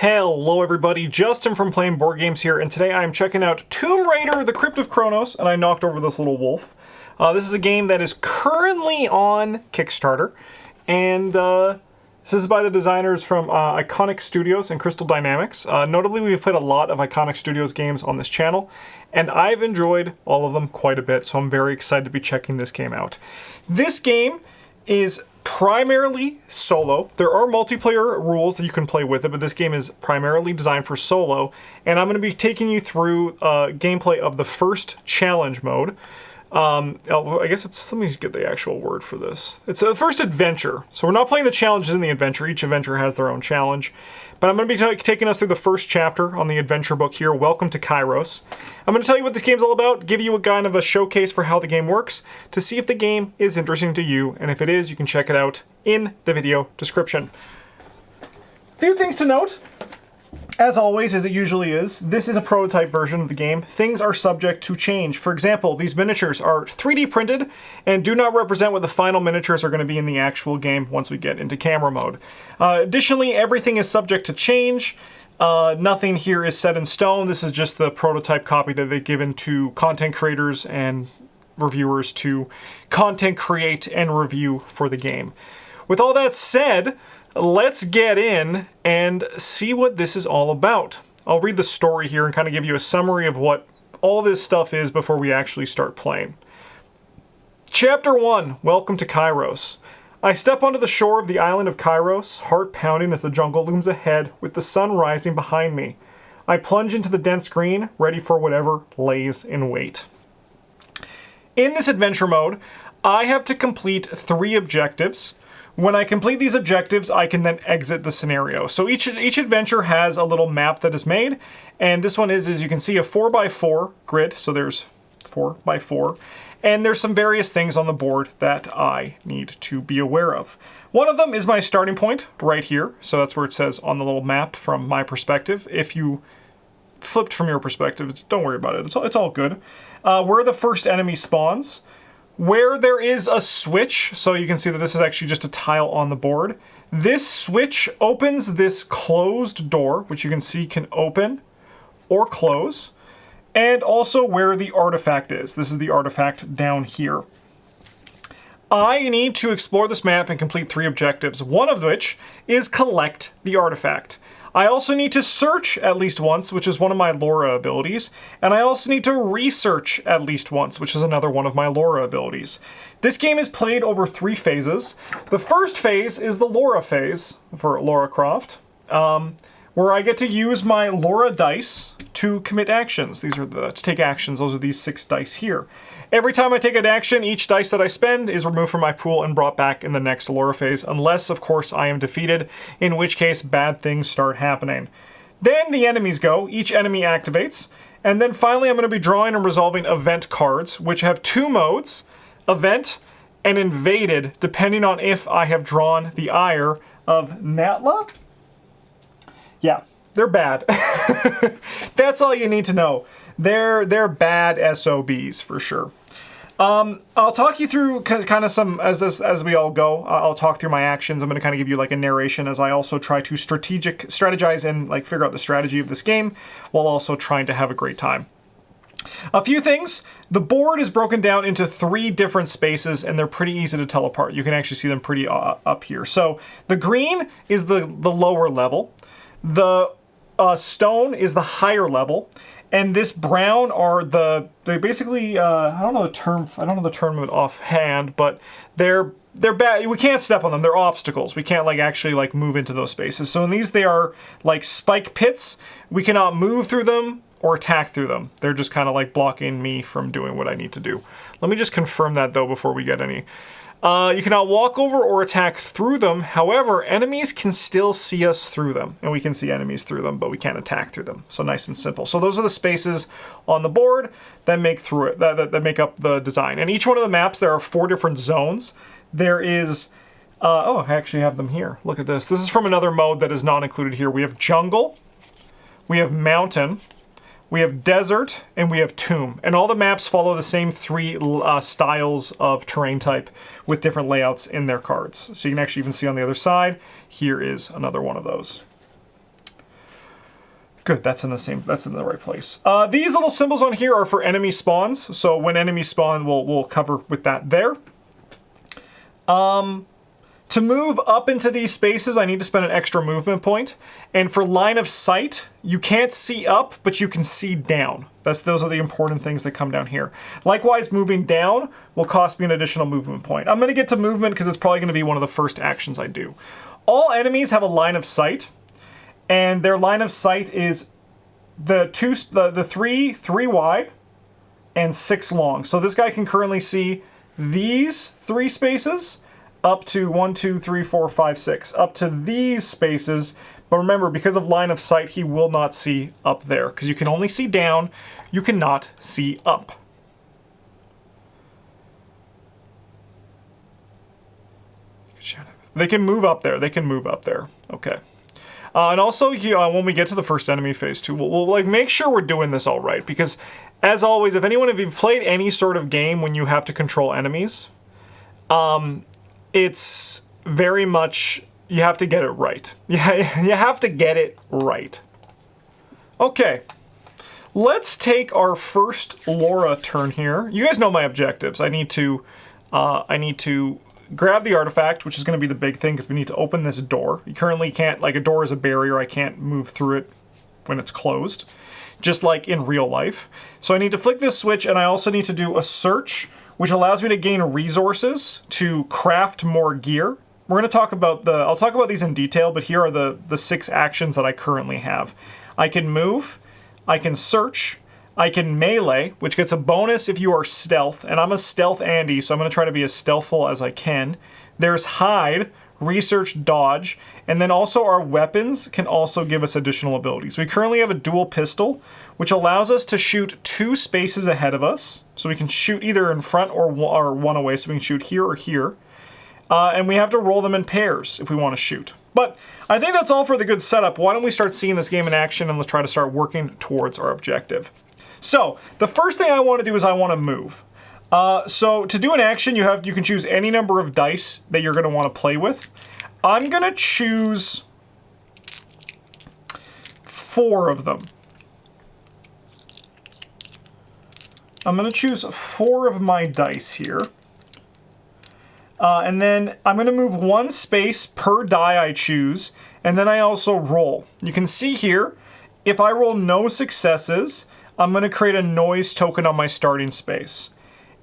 Hello everybody, Justin from Playing Board Games here, and today I'm checking out Tomb Raider, the Crypt of Chronos, and I knocked over this little wolf. This is a game that is currently on Kickstarter, and this is by the designers from Iconic Studios and Crystal Dynamics. Notably, we've played a lot of Iconic Studios games on this channel, and I've enjoyed all of them quite a bit, so I'm very excited to be checking this game out. This game is primarily solo. There are multiplayer rules that you can play with it, but this game is primarily designed for solo, and I'm going to be taking you through gameplay of the first challenge mode. I guess it's, let me get the actual word for this. It's the first adventure. So we're not playing the challenges in the adventure. Each adventure has their own challenge. But I'm going to be taking us through the first chapter on the adventure book here, Welcome to Kairos. I'm going to tell you what this game's all about, give you a kind of a showcase for how the game works, to see if the game is interesting to you, and if it is, you can check it out in the video description. A few things to note. As always, as it usually is, this is a prototype version of the game. Things are subject to change. For example, these miniatures are 3D printed and do not represent what the final miniatures are going to be in the actual game once we get into camera mode. Additionally, everything is subject to change. Nothing here is set in stone. This is just the prototype copy that they've given to content creators and reviewers to content create and review for the game. With all that said, let's get in and see what this is all about. I'll read the story here and kind of give you a summary of what all this stuff is before we actually start playing. Chapter 1, Welcome to Kairos. I step onto the shore of the island of Kairos, heart pounding as the jungle looms ahead with the sun rising behind me. I plunge into the dense green, ready for whatever lays in wait. In this adventure mode, I have to complete 3 objectives. When I complete these objectives, I can then exit the scenario. So each adventure has a little map that is made, and this one is, as you can see, a 4x4 grid, so there's 4x4, and there's some various things on the board that I need to be aware of. One of them is my starting point right here, so that's where it says on the little map from my perspective. If you flipped from your perspective, don't worry about it, it's all good. Where the first enemy spawns, where there is a switch, so you can see that this is actually just a tile on the board. This switch opens this closed door, which you can see can open or close, and also where the artifact is. This is the artifact down here. I need to explore this map and complete 3 objectives, one of which is collect the artifact. I also need to search at least once, which is one of my Laura abilities, and I also need to research at least once, which is another one of my Laura abilities. This game is played over 3 phases. The first phase is the Laura phase for Lara Croft, where I get to use my Laura dice to commit actions. These are to take actions. Those are these 6 dice here. Every time I take an action, each dice that I spend is removed from my pool and brought back in the next Laura phase, unless, of course, I am defeated, in which case bad things start happening. Then the enemies go, each enemy activates, and then finally I'm going to be drawing and resolving event cards, which have 2 modes, event and invaded, depending on if I have drawn the ire of Natla. Yeah, they're bad. That's all you need to know. They're bad SOBs for sure. I'll talk you through kind of some, as we all go, I'll talk through my actions. I'm going to kind of give you like a narration as I also try to strategize and like figure out the strategy of this game while also trying to have a great time. A few things. The board is broken down into 3 different spaces, and they're pretty easy to tell apart. You can actually see them pretty up here. So the green is the lower level. The stone is the higher level. And this brown are they basically, I don't know the term of it offhand, but they're bad. We can't step on them. They're obstacles. We can't actually move into those spaces. So in these, they are like spike pits. We cannot move through them or attack through them. They're just kind of blocking me from doing what I need to do. Let me just confirm that though before we get any. You cannot walk over or attack through them. However, enemies can still see us through them, and we can see enemies through them, but we can't attack through them. So nice and simple. So those are the spaces on the board that make that make up the design. And each one of the maps, there are 4 different zones. There is, oh, I actually have them here. Look at this. This is from another mode that is not included here. We have jungle, we have mountain, we have desert, and we have tomb. And all the maps follow the same 3 styles of terrain type with different layouts in their cards. So you can actually even see on the other side, here is another one of those. Good, that's in the right place. These little symbols on here are for enemy spawns, so when enemies spawn, we'll cover with that there. To move up into these spaces, I need to spend an extra movement point. And for line of sight, you can't see up, but you can see down. Those are the important things that come down here. Likewise, moving down will cost me an additional movement point. I'm going to get to movement because it's probably going to be one of the first actions I do. All enemies have a line of sight, and their line of sight is the three wide and 6 long. So this guy can currently see these 3 spaces, up to 1, 2, 3, 4, 5, 6, up to these spaces. But remember, because of line of sight, he will not see up there, because you can only see down, you cannot see up. They can move up there. They can move up there. Okay. And also, when we get to the first enemy phase too, we'll like make sure we're doing this all right, because as always, if anyone of you've played any sort of game when you have to control enemies, it's very much, you have to get it right. Yeah, you have to get it right. Okay, let's take our first Laura turn here. You guys know my objectives. I need to grab the artifact, which is going to be the big thing, because we need to open this door. You currently can't, like, a door is a barrier. I can't move through it when it's closed, just like in real life. So I need to flick this switch, and I also need to do a search, which allows me to gain resources to craft more gear. We're going to talk about I'll talk about these in detail, but here are the 6 actions that I currently have. I can move, I can search, I can melee, which gets a bonus if you are stealth, and I'm a stealth Andy, so I'm going to try to be as stealthful as I can. There's hide, research, dodge, and then also our weapons can also give us additional abilities. We currently have a dual pistol, which allows us to shoot 2 spaces ahead of us. So we can shoot either in front or one away, so we can shoot here or here. And we have to roll them in pairs if we want to shoot. But I think that's all for the good setup. Why don't we start seeing this game in action, and let's try to start working towards our objective. So the first thing I want to do is I want to move. So to do an action, you can choose any number of dice that you're going to want to play with. I'm going to choose 4 of them. I'm going to choose 4 of my dice here. And then I'm going to move 1 space per die I choose, and then I also roll. You can see here, if I roll no successes, I'm going to create a noise token on my starting space.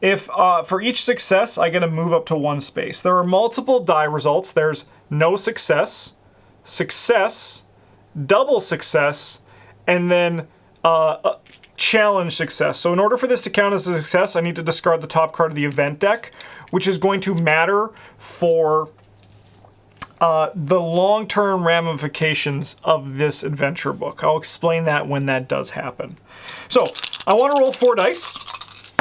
If for each success, I get to move up to 1 space. There are multiple die results. There's no success, success, double success, and then challenge success. So in order for this to count as a success, I need to discard the top card of the event deck, which is going to matter for the long-term ramifications of this adventure book. I'll explain that when that does happen. So I want to roll 4 dice.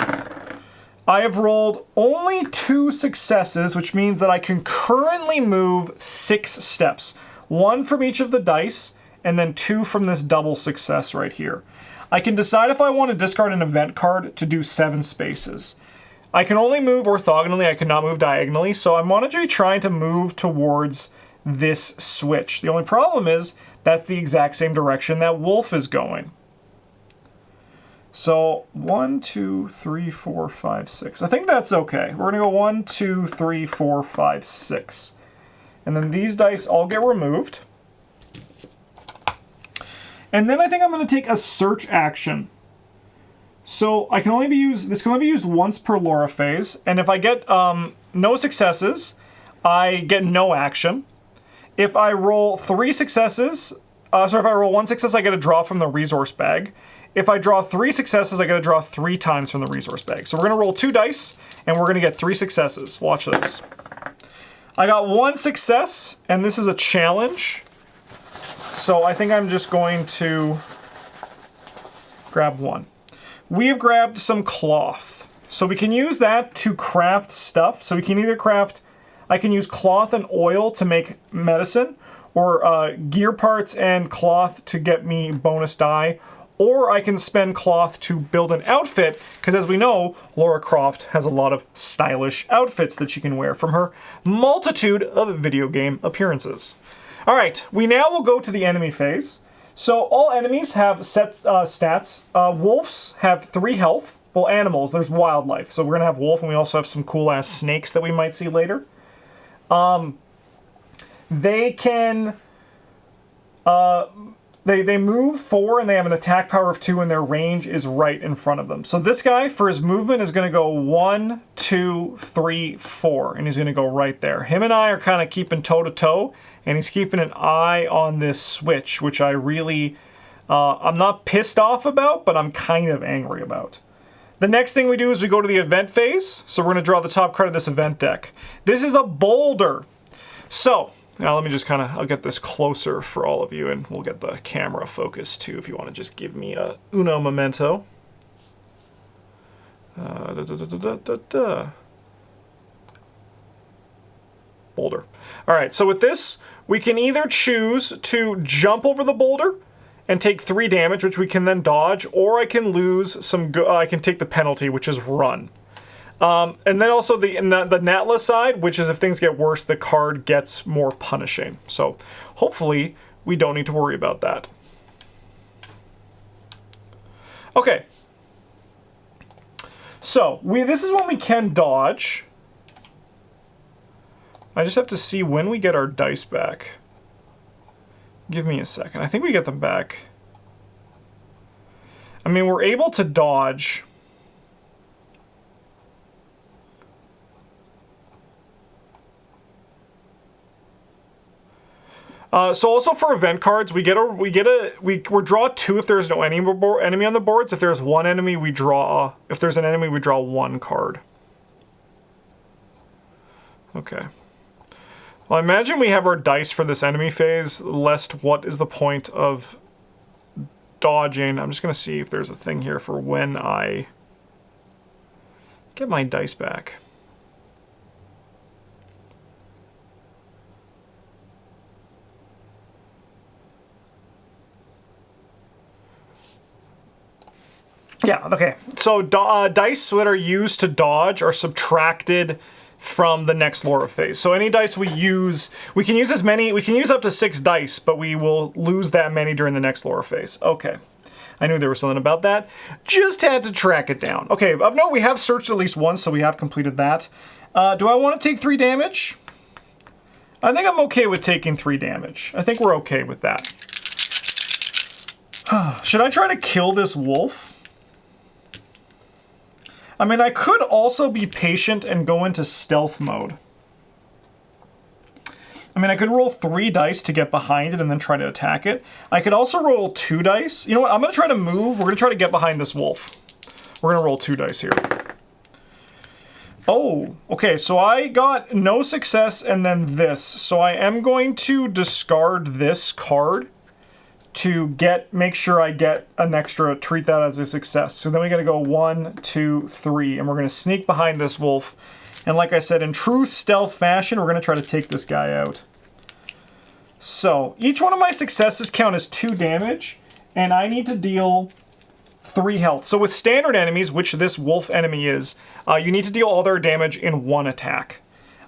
I have rolled only 2 successes, which means that I can currently move 6 steps. 1 from each of the dice, and then 2 from this double success right here. I can decide if I want to discard an event card to do 7 spaces. I can only move orthogonally, I cannot move diagonally, so I'm monitoring trying to move towards this switch. The only problem is that's the exact same direction that Wolf is going. So 1, 2, 3, 4, 5, 6. I think that's okay. We're gonna go 1, 2, 3, 4, 5, 6. And then these dice all get removed. And then I think I'm gonna take a search action. So I can only be used, this can only be used once per Laura phase, and if I get no successes, I get no action. If I roll 3 successes, if I roll 1 success, I get a draw from the resource bag. If I draw 3 successes, I get a draw 3 times from the resource bag. So we're gonna roll 2 dice, and we're gonna get 3 successes. Watch this. I got 1 success, and this is a challenge. So I think I'm just going to grab 1. We have grabbed some cloth. So we can use that to craft stuff. So we can either craft, I can use cloth and oil to make medicine, or gear parts and cloth to get me bonus die, or I can spend cloth to build an outfit, because as we know, Lara Croft has a lot of stylish outfits that she can wear from her multitude of video game appearances. All right, we now will go to the enemy phase. So all enemies have set stats. Wolves have 3 health. Well, animals, there's wildlife. So we're going to have wolf, and we also have some cool-ass snakes that we might see later. They can... They move 4, and they have an attack power of 2, and their range is right in front of them. So this guy, for his movement, is going to go 1, 2, 3, 4, and he's going to go right there. Him and I are kind of keeping toe-to-toe, and he's keeping an eye on this switch, which I really... I'm not pissed off about, but I'm kind of angry about. The next thing we do is we go to the event phase. So we're going to draw the top card of this event deck. This is a boulder. So, now let me just kind of, I'll get this closer for all of you, and we'll get the camera focus too if you want to just give me a uno momento. Boulder. All right, so with this, we can either choose to jump over the boulder and take 3 damage, which we can then dodge, or I can lose some. I can take the penalty, which is run. And then also the Natla side, which is if things get worse, the card gets more punishing. So hopefully we don't need to worry about that. Okay. So this is when we can dodge. I just have to see when we get our dice back. Give me a second. I think we get them back. I mean, we're able to dodge. So also for event cards, we draw 2 if there's no enemy on the boards. If there's one enemy, we draw. If there's an enemy, we draw 1 card. Okay. Well, I imagine we have our dice for this enemy phase, lest what is the point of dodging. I'm just going to see if there's a thing here for when I get my dice back. Yeah, okay. So dice that are used to dodge are subtracted from the next Laura phase. So any dice we use, we can use up to 6 dice, but we will lose that many during the next Laura phase. Okay. I knew there was something about that. Just had to track it down. Okay, of note, we have searched at least once, so we have completed that. Do I want to take 3 damage? I think I'm okay with taking 3 damage. I think we're okay with that. Should I try to kill this wolf? I mean, I could also be patient and go into stealth mode. I mean, I could roll 3 dice to get behind it and then try to attack it. I could also roll 2 dice. You know what? I'm going to try to move. We're going to try to get behind this wolf. We're going to roll 2 dice here. Oh, okay. So I got no success and then this. So I am going to discard this card to make sure I get an extra, treat that as a success. So then we got to go 1, 2, 3, and we're going to sneak behind this wolf. And like I said, in true stealth fashion, we're going to try to take this guy out. So each one of my successes count as 2 damage, and I need to deal 3 health. So with standard enemies, which this wolf enemy is, you need to deal all their damage in 1 attack.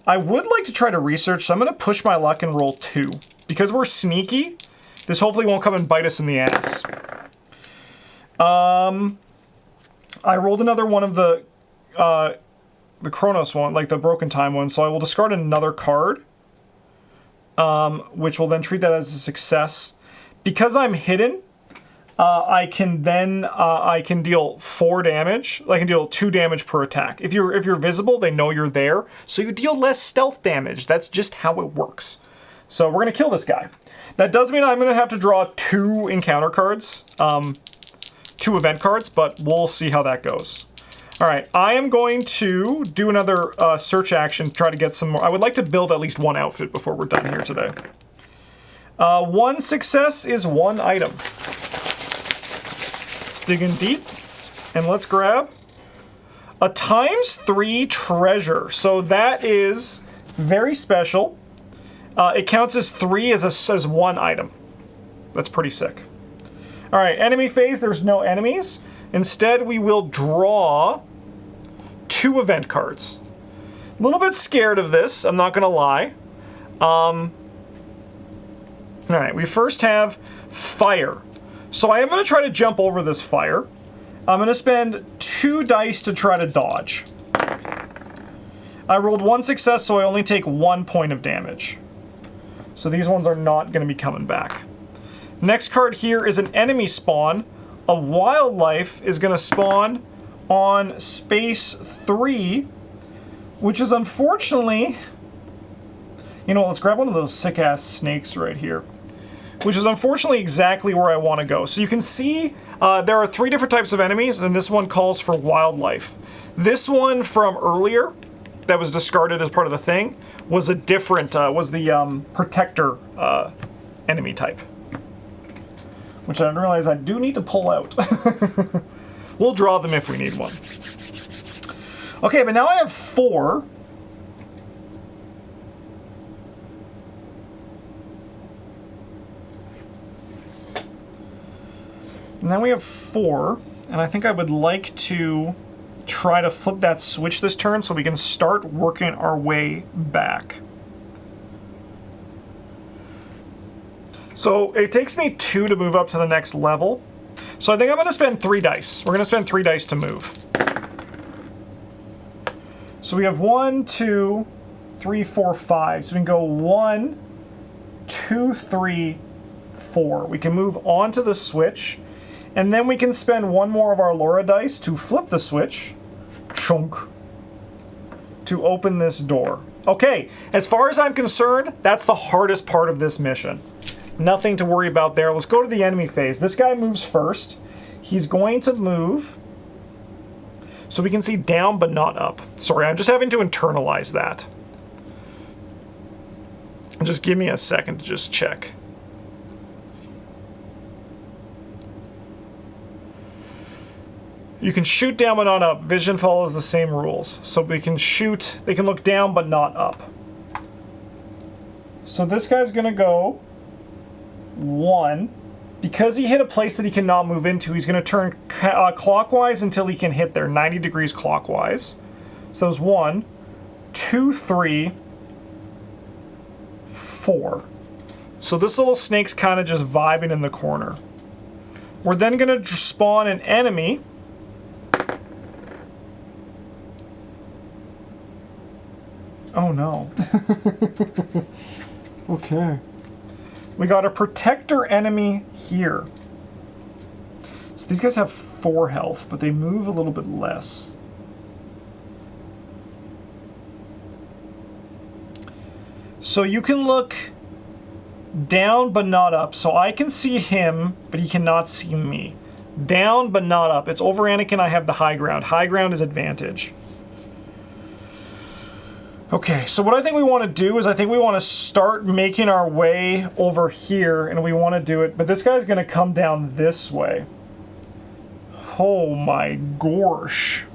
I would like to try to research, so I'm going to push my luck and roll 2. Because we're sneaky, this hopefully won't come and bite us in the ass. I rolled another one of the Chronos one, like the Broken Time one, so I will discard another card, which will then treat that as a success. Because I'm hidden, I can deal 4 damage. I can deal 2 damage per attack. If you're visible, they know you're there, so you deal less stealth damage. That's just how it works. So we're gonna kill this guy. That does mean I'm going to have to draw 2 encounter cards, 2 event cards, but we'll see how that goes. All right, I am going to do another search action to try to get some more. I would like to build at least 1 outfit before we're done here today. 1 success is 1 item. Let's dig in deep, and let's grab a ×3 treasure. So that is very special. It counts as 3 as 1 item. That's pretty sick. All right, enemy phase, there's no enemies. Instead, we will draw 2 event cards. A little bit scared of this, I'm not gonna lie. All right, we first have Fire. So I am going to try to jump over this fire. I'm going to spend 2 dice to try to dodge. I rolled 1 success, so I only take 1 point of damage. So these ones are not going to be coming back. Next card here is an enemy spawn. A wildlife is going to spawn on space 3, which is unfortunately... You know, let's grab one of those sick-ass snakes right here. Which is unfortunately exactly where I want to go. So you can see there are 3 different types of enemies, and this one calls for wildlife. This one from earlier, that was discarded as part of the thing, was a different, was the protector enemy type. Which I didn't realize I do need to pull out. We'll draw them if we need one. Okay, but now I have 4. Now we have 4, and I think I would like to try to flip that switch this turn so we can start working our way back. So it takes me 2 to move up to the next level. So I think I'm going to spend 3 dice. We're going to spend 3 dice to move. So we have 1, 2, 3, 4, 5. So we can go 1, 2, 3, 4. We can move onto the switch. And then we can spend 1 more of our Laura dice to flip the switch, chunk, to open this door. Okay, as far as I'm concerned, that's the hardest part of this mission. Nothing to worry about there. Let's go to the enemy phase. This guy moves first. He's going to move so we can see down but not up. Sorry, I'm just having to internalize that. Just give me a second to just check. You can shoot down but not up. Vision follows the same rules. So they can look down but not up. So this guy's gonna go 1. Because he hit a place that he cannot move into, he's gonna turn clockwise until he can hit there, 90 degrees clockwise. So it's 1, 2, 3, 4. So this little snake's kind of just vibing in the corner. We're then gonna spawn an enemy. Oh no. Okay. We got a protector enemy here. So these guys have 4 health, but they move a little bit less. So you can look down but not up. So I can see him, but he cannot see me. Down but not up. It's over Anakin, I have the high ground. High ground is advantage. Okay, so what I think we want to do is I think we want to start making our way over here, and we want to do it, but this guy's going to come down this way. Oh my gosh.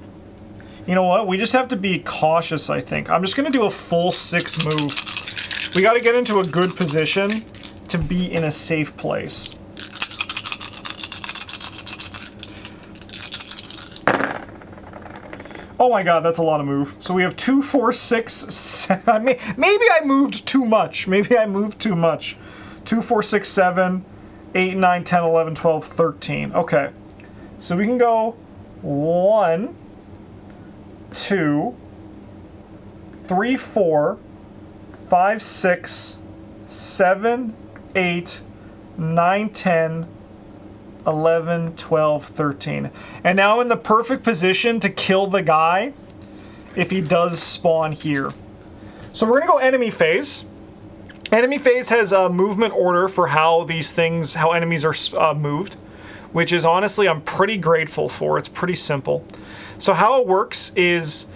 You know what? We just have to be cautious, I think. I'm just going to do a full 6 move. We got to get into a good position to be in a safe place. Oh my god, that's a lot of move. So we have 2, 4, 6, 7. Maybe I moved too much. Maybe I moved too much. 2, 4, 6, 7, 8, 9, 10, 11, 12, 13. Okay. So we can go 1, 2, 3, 4, 5, 6, 7, 8, 9, 10, 11, 12, 13. And now I'm in the perfect position to kill the guy if he does spawn here. So we're gonna go enemy phase. Enemy phase has a movement order for how these things, how enemies are moved, which is honestly I'm pretty grateful for. It's pretty simple. So how it works is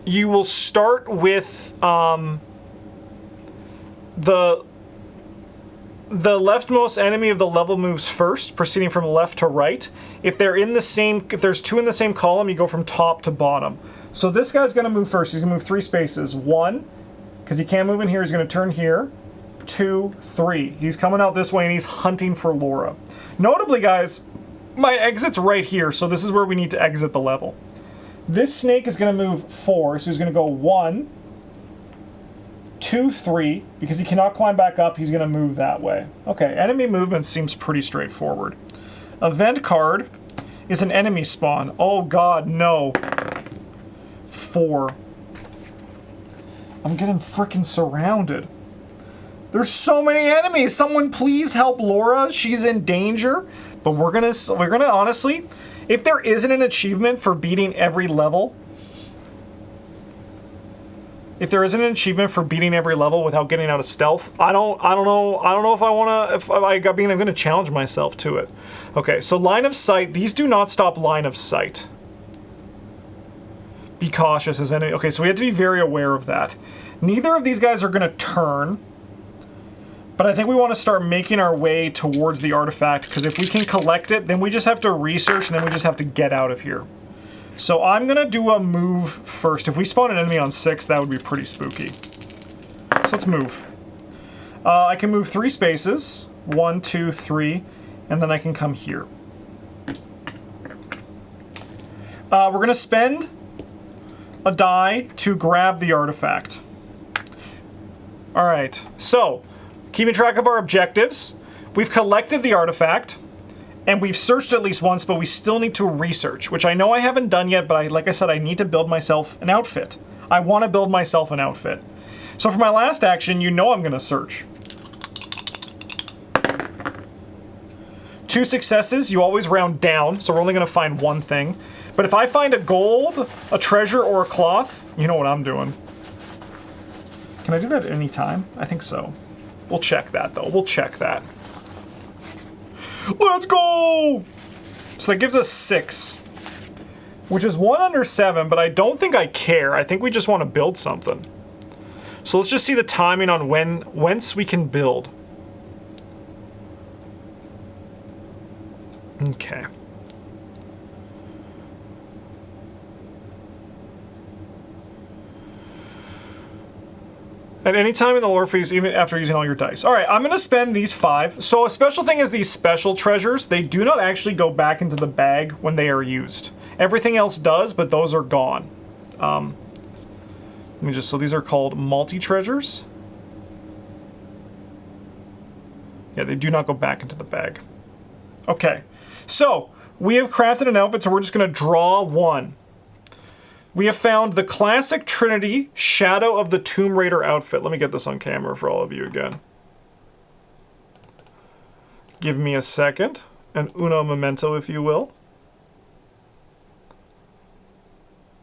you will start with the leftmost enemy of the level moves first, proceeding from left to right. If there's 2 in the same column, you go from top to bottom. So this guy's gonna move first. He's gonna move 3 spaces. 1, because he can't move in here, he's gonna turn here. 2, 3. He's coming out this way and he's hunting for Laura. Notably, guys, my exit's right here, so this is where we need to exit the level. This snake is gonna move 4, so he's gonna go 1, 2, 3. Because he cannot climb back up, he's going to move that way. Okay, enemy movement seems pretty straightforward. Event card is an enemy spawn. Oh god, no. 4. I'm getting frickin' surrounded. There's so many enemies. Someone please help Laura. She's in danger. But we're gonna honestly, if there isn't an achievement for beating every level, without getting out of stealth, I don't know if I wanna, I'm gonna challenge myself to it. Okay, so line of sight, these do not stop line of sight. Be cautious as enemy. Okay, so we have to be very aware of that. Neither of these guys are gonna turn. But I think we want to start making our way towards the artifact, because if we can collect it, then we just have to research, and then we just have to get out of here. So I'm going to do a move first. If we spawn an enemy on 6, that would be pretty spooky. So let's move. I can move 3 spaces. 1, 2, 3. And then I can come here. We're going to spend a die to grab the artifact. Alright, so keeping track of our objectives, we've collected the artifact, and we've searched at least once, but we still need to research, which I know I haven't done yet, but like I said, I need to build myself an outfit. I want to build myself an outfit. So for my last action, you know I'm going to search. 2 successes, you always round down, so we're only going to find one thing. But if I find a gold, a treasure, or a cloth, you know what I'm doing. Can I do that at any time? I think so. We'll check that, though. We'll check that. Let's go! So that gives us 6. Which is 1 under 7, but I don't think I care. I think we just want to build something. So let's just see the timing on whence we can build. Okay. At any time in the lore phase, even after using all your dice. Alright, I'm going to spend these 5. So a special thing is these special treasures, they do not actually go back into the bag when they are used. Everything else does, but those are gone. Let me just, so these are called multi-treasures. Yeah, they do not go back into the bag. Okay, so we have crafted an outfit, so we're just going to draw 1. We have found the classic Trinity Shadow of the Tomb Raider outfit. Let me get this on camera for all of you again. Give me a second. An uno memento, if you will.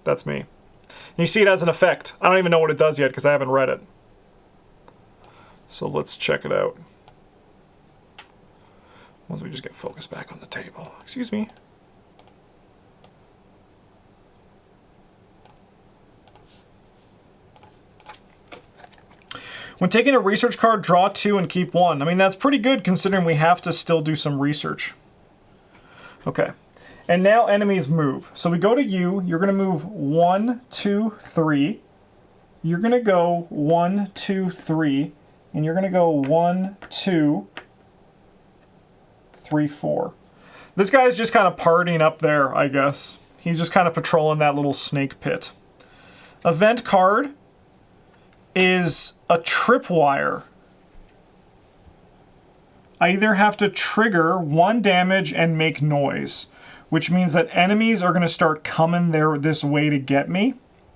That's me. And you see it has an effect. I don't even know what it does yet because I haven't read it. So let's check it out. Once we just get focused back on the table. Excuse me. When taking a research card, draw 2 and keep 1. I mean, that's pretty good considering we have to still do some research. Okay. And now enemies move. So we go to you. You're going to move 1, 2, 3. You're going to go 1, 2, 3. And you're going to go 1, 2, 3, 4. This guy's just kind of partying up there, I guess. He's just kind of patrolling that little snake pit. Event card is a tripwire. I either have to trigger 1 damage and make noise, which means that enemies are going to start coming this way to get me.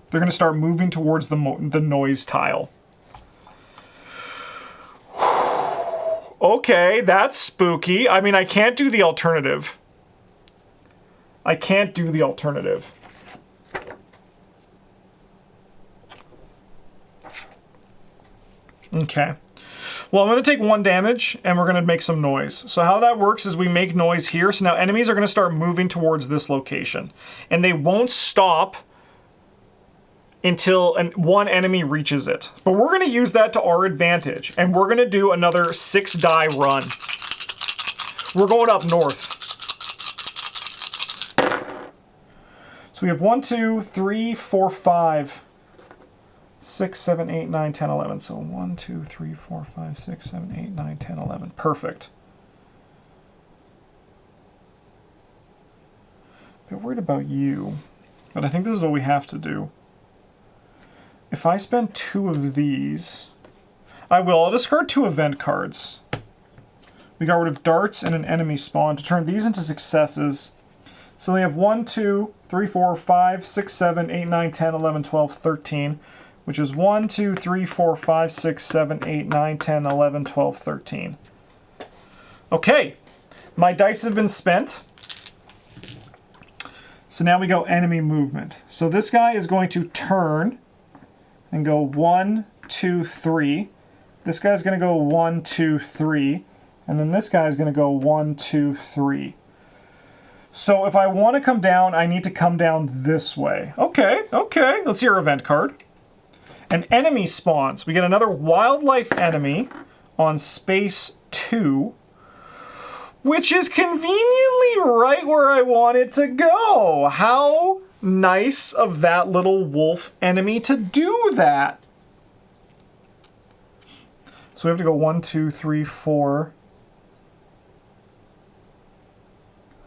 They're going to start moving towards the noise tile. Okay, that's spooky. I mean, I can't do the alternative. I can't do the alternative. Okay. Well, I'm going to take 1 damage, and we're going to make some noise. So how that works is we make noise here. So now enemies are going to start moving towards this location. And they won't stop until one enemy reaches it. But we're going to use that to our advantage. And we're going to do another 6 die run. We're going up north. So we have 1, 2, 3, 4, 5. 6, 7, 8, 9, 10, 11. So 1, 2, 3, 4, 5, 6, 7, 8, 9, 10, 11. Perfect. A bit worried about you, but I think this is what we have to do. If I spend 2 of these, I will. I'll discard 2 event cards. We got rid of darts and an enemy spawn to turn these into successes. So we have 1, 2, 3, 4, 5, 6, 7, 8, 9, 10, 11, 12, 13. Which is 1, 2, 3, 4, 5, 6, 7, 8, 9, 10, 11, 12, 13. Okay. My dice have been spent. So now we go enemy movement. So this guy is going to turn and go 1, 2, 3. This guy's going to go 1, 2, 3. And then this guy's going to go 1, 2, 3. So if I want to come down, I need to come down this way. Okay, okay. Let's see our event card. An enemy spawns. We get another wildlife enemy on space 2. Which is conveniently right where I want it to go. How nice of that little wolf enemy to do that. So we have to go 1, 2, 3, 4.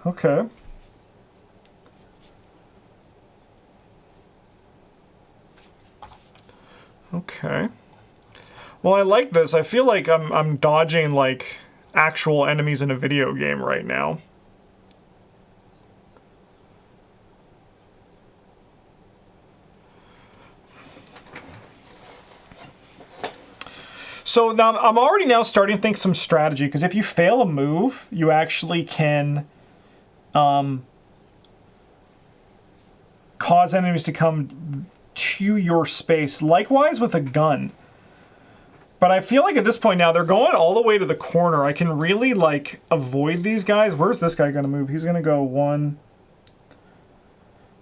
Okay. Okay. Well, I like this. I feel like I'm dodging like actual enemies in a video game right now. So now I'm already now starting to think some strategy, because if you fail a move, you actually can cause enemies to come to your space. Likewise with a gun. But I feel like at this point now, they're going all the way to the corner. I can really, like, avoid these guys. Where's this guy going to move? He's going to go 1.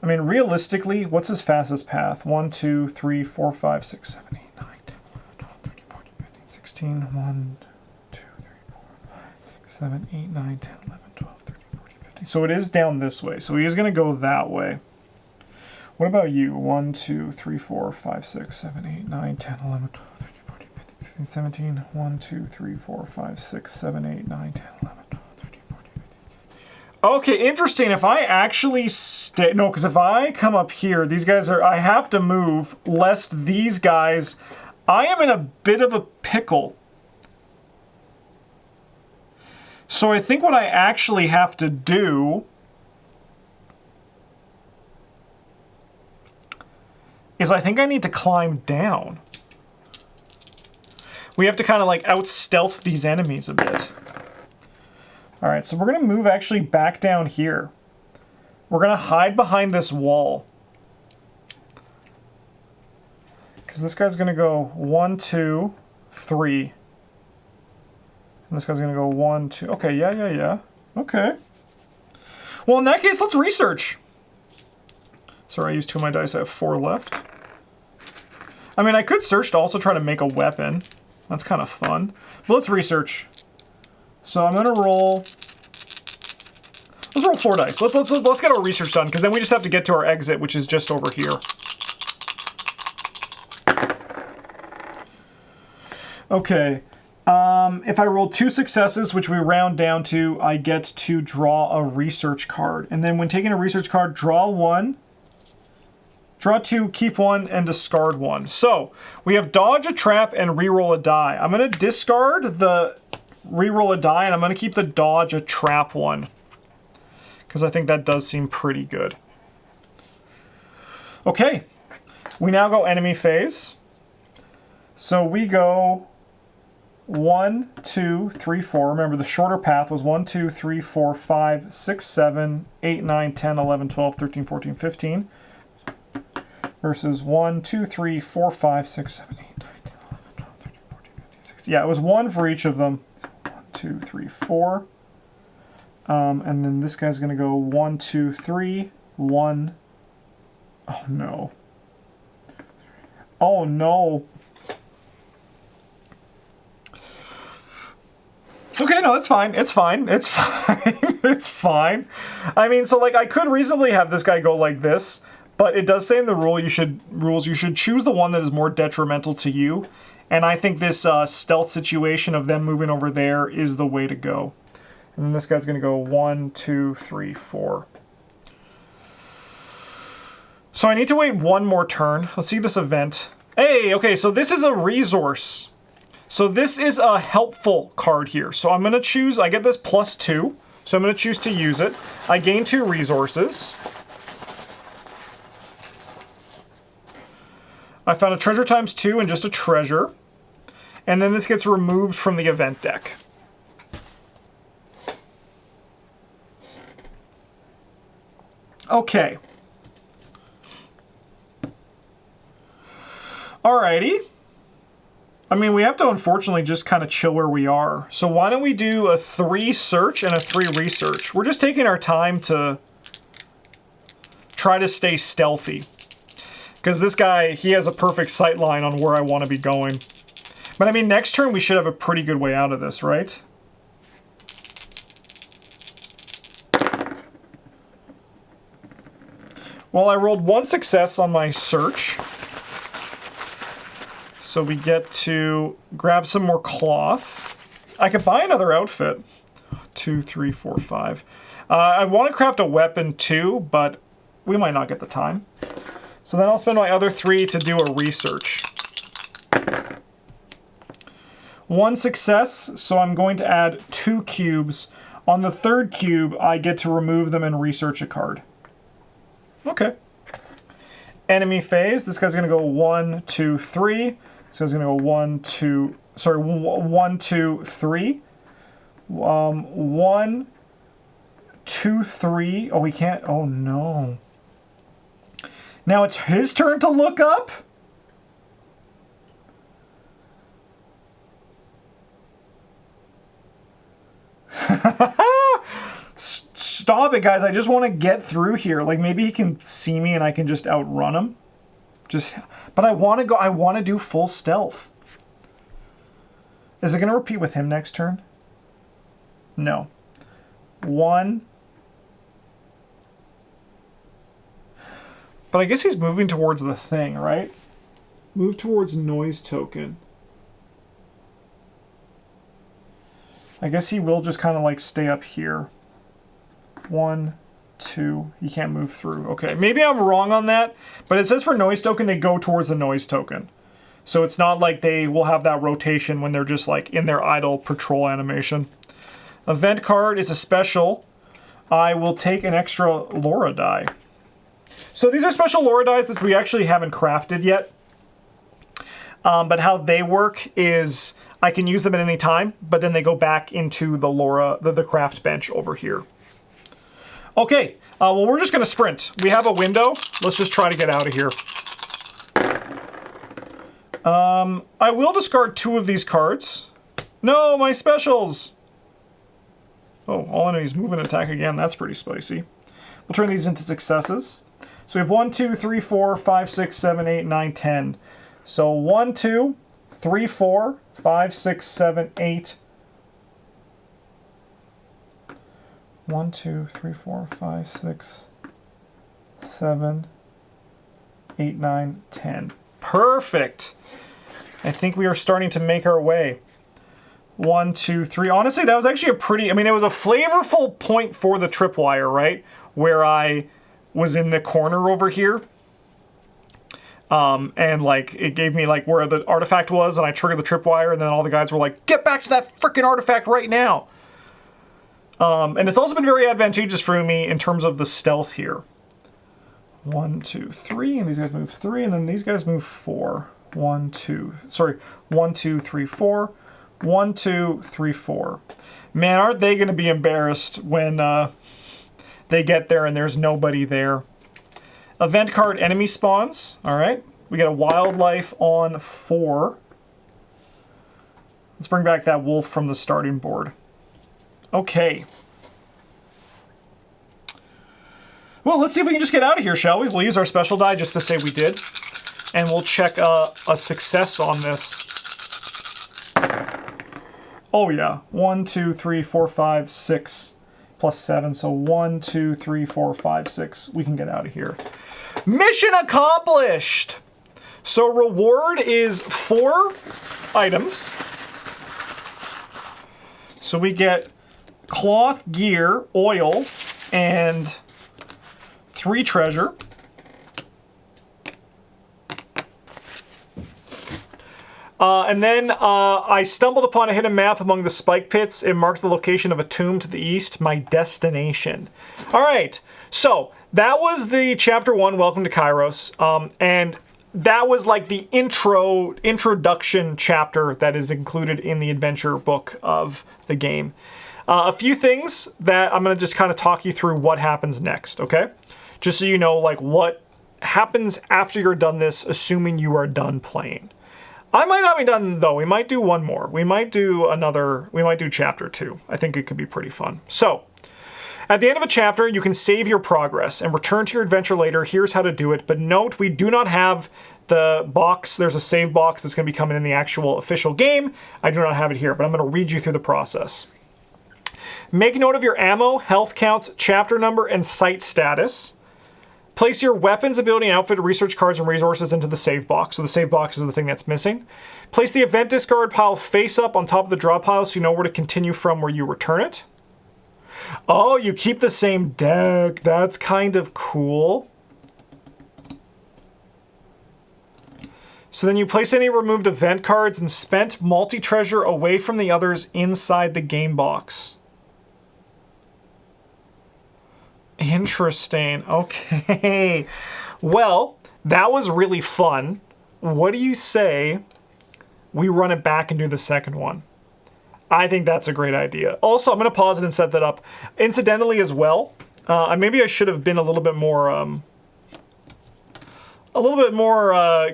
I mean, realistically, what's his fastest path? 1, 2, 3, 4, 5, 6, 7, 8, 9, 10, 11, 12, 13, 14, 15, 16. 1, 2, 3, 4, 5, 6, 7, 8, 9, 10, 11, 12, 13, 14, 15. So it is down this way. So he is going to go that way. What about you? 1, 2, 3, 4, 5, 6, 7, 8, 9, 10, 11, 12, 13. 17, 1, 2, 3, 4, 5, 6, 7, 8, 9, 10, 11, 12, 13, 14, 15, 16. Okay, interesting. If I actually stay... No, because if I come up here, these guys are... I have to move, lest these guys... I am in a bit of a pickle. So I think what I actually have to do is I think I need to climb down. We have to kind of like out-stealth these enemies a bit. Alright, so we're going to move actually back down here. We're going to hide behind this wall. Because this guy's going to go 1, 2, 3. And this guy's going to go 1, 2. Okay, yeah. Okay. Well, in that case, let's research. Sorry, I used 2 of my dice. I have 4 left. I mean, I could search to also try to make a weapon. That's kind of fun. But let's research. So I'm gonna roll. Let's roll 4 dice. Let's get our research done, because then we just have to get to our exit, which is just over here. Okay. If I roll 2 successes, which we round down to, I get to draw a research card. And then when taking a research card, draw 1. Draw 2, keep 1, and discard 1. So, we have dodge a trap and reroll a die. I'm going to discard the reroll a die, and I'm going to keep the dodge a trap one. Because I think that does seem pretty good. Okay. We now go enemy phase. So we go 1, 2, 3, 4. Remember, the shorter path was 1, 2, 3, 4, 5, 6, 7, 8, 9, 10, 11, 12, 13, 14, 15. Versus 1, 2, 3, 4, 5, 6, 7, 8, 9, 10, 11, 12, 13, 14, 15, 16. Yeah, it was 1 for each of them. 1, 2, 3, 4. And then this guy's going to go 1, 2, 3, 1. Oh, no. Oh, no. Okay, no, it's fine. It's fine. It's fine. It's fine. I mean, so, like, I could reasonably have this guy go like this. But it does say in the rules you should choose the one that is more detrimental to you. And I think this stealth situation of them moving over there is the way to go. And then this guy's going to go 1, 2, 3, 4. So I need to wait 1 more turn. Let's see this event. Hey, okay, so this is a resource. So this is a helpful card here. So I'm going to choose, I get this +2. So I'm going to choose to use it. I gain 2 resources. I found a treasure ×2 and just a treasure. And then this gets removed from the event deck. Okay. Alrighty. I mean, we have to unfortunately just kind of chill where we are. So why don't we do a 3 search and a 3 research? We're just taking our time to try to stay stealthy. Because this guy, he has a perfect sight line on where I want to be going. But I mean, next turn we should have a pretty good way out of this, right? Well, I rolled 1 success on my search. So we get to grab some more cloth. I could buy another outfit. 2, 3, 4, 5. I want to craft a weapon too, but we might not get the time. So then I'll spend my other 3 to do a research. 1 success, so I'm going to add 2 cubes. On the 3rd cube, I get to remove them and research a card. Okay. Enemy phase. This guy's going to go 1, 2, 3. This guy's going to go 1, 2... Sorry, 1, 2, 3. 1, 2, 3. Oh, we can't... Oh, no. Now it's his turn to look up? Stop it, guys. I just want to get through here. Like, maybe he can see me and I can just outrun him. But I want to go... I want to do full stealth. Is it going to repeat with him next turn? No. 1... But I guess he's moving towards the thing, right? Move towards noise token. I guess he will just kind of like stay up here. 1, 2. He can't move through. Okay, maybe I'm wrong on that, but it says for noise token they go towards the noise token. So it's not like they will have that rotation when they're just like in their idle patrol animation. Event card is a special. I will take an extra Laura die. So these are special Laura dies that we actually haven't crafted yet. But how they work is I can use them at any time, but then they go back into the Laura, the craft bench over here. Okay, well, we're just going to sprint. We have a window. Let's just try to get out of here. I will discard 2 of these cards. No, my specials! Oh, all enemies move and attack again. That's pretty spicy. We'll turn these into successes. So we have 1, 2, 3, 4, 5, 6, 7, 8, 9, 10. So 1, 2, 3, 4, 5, 6, 7, 8. 1, 2, 3, 4, 5, 6, 7, 8, 9, 10. Perfect! I think we are starting to make our way. 1, 2, 3. Honestly, that was actually a pretty... I mean, it was a flavorful point for the tripwire, right? Where I was in the corner over here. And, like, it gave me, like, where the artifact was, and I triggered the tripwire, and then all the guys were like, get back to that freaking artifact right now! And it's also been very advantageous for me in terms of the stealth here. 1, 2, 3, and these guys move 3, and then these guys move 4. 1, 2... Sorry, 1, 2, 3, 4. 1, 2, 3, 4. Man, aren't they going to be embarrassed when they get there and there's nobody there. Event card enemy spawns. All right. We get a wildlife on 4. Let's bring back that wolf from the starting board. Okay. Well, let's see if we can just get out of here, shall we? We'll use our special die just to say we did. And we'll check a success on this. Oh yeah, 1, 2, 3, 4, 5, 6, plus 7. So 1, 2, 3, 4, 5, 6. We can get out of here. Mission accomplished! So reward is 4 items. So we get cloth, gear, oil, and 3 treasure. And then I stumbled upon a hidden map among the spike pits. It marked the location of a tomb to the east, my destination. All right, so that was the chapter 1, Welcome to Kairos. And that was like the introduction chapter that is included in the adventure book of the game. A few things that I'm going to just kind of talk you through what happens next, okay? Just so you know, like, what happens after you're done this, assuming you are done playing. I might not be done, though. We might do one more. We might do chapter 2. I think it could be pretty fun. So, at the end of a chapter, you can save your progress and return to your adventure later. Here's how to do it. But note, we do not have the box. There's a save box that's going to be coming in the actual official game. I do not have it here, but I'm going to read you through the process. Make note of your ammo, health counts, chapter number, and site status. Place your weapons, ability, and outfit, research cards, and resources into the save box. So the save box is the thing that's missing. Place the event discard pile face up on top of the draw pile so you know where to continue from where you return it. Oh, you keep the same deck. That's kind of cool. So then you place any removed event cards and spent multi-treasure away from the others inside the game box. Interesting. Okay. Well, that was really fun. What do you say we run it back and do the second one? I think that's a great idea. Also, I'm going to pause it and set that up. Incidentally as well, maybe I should have been a little bit more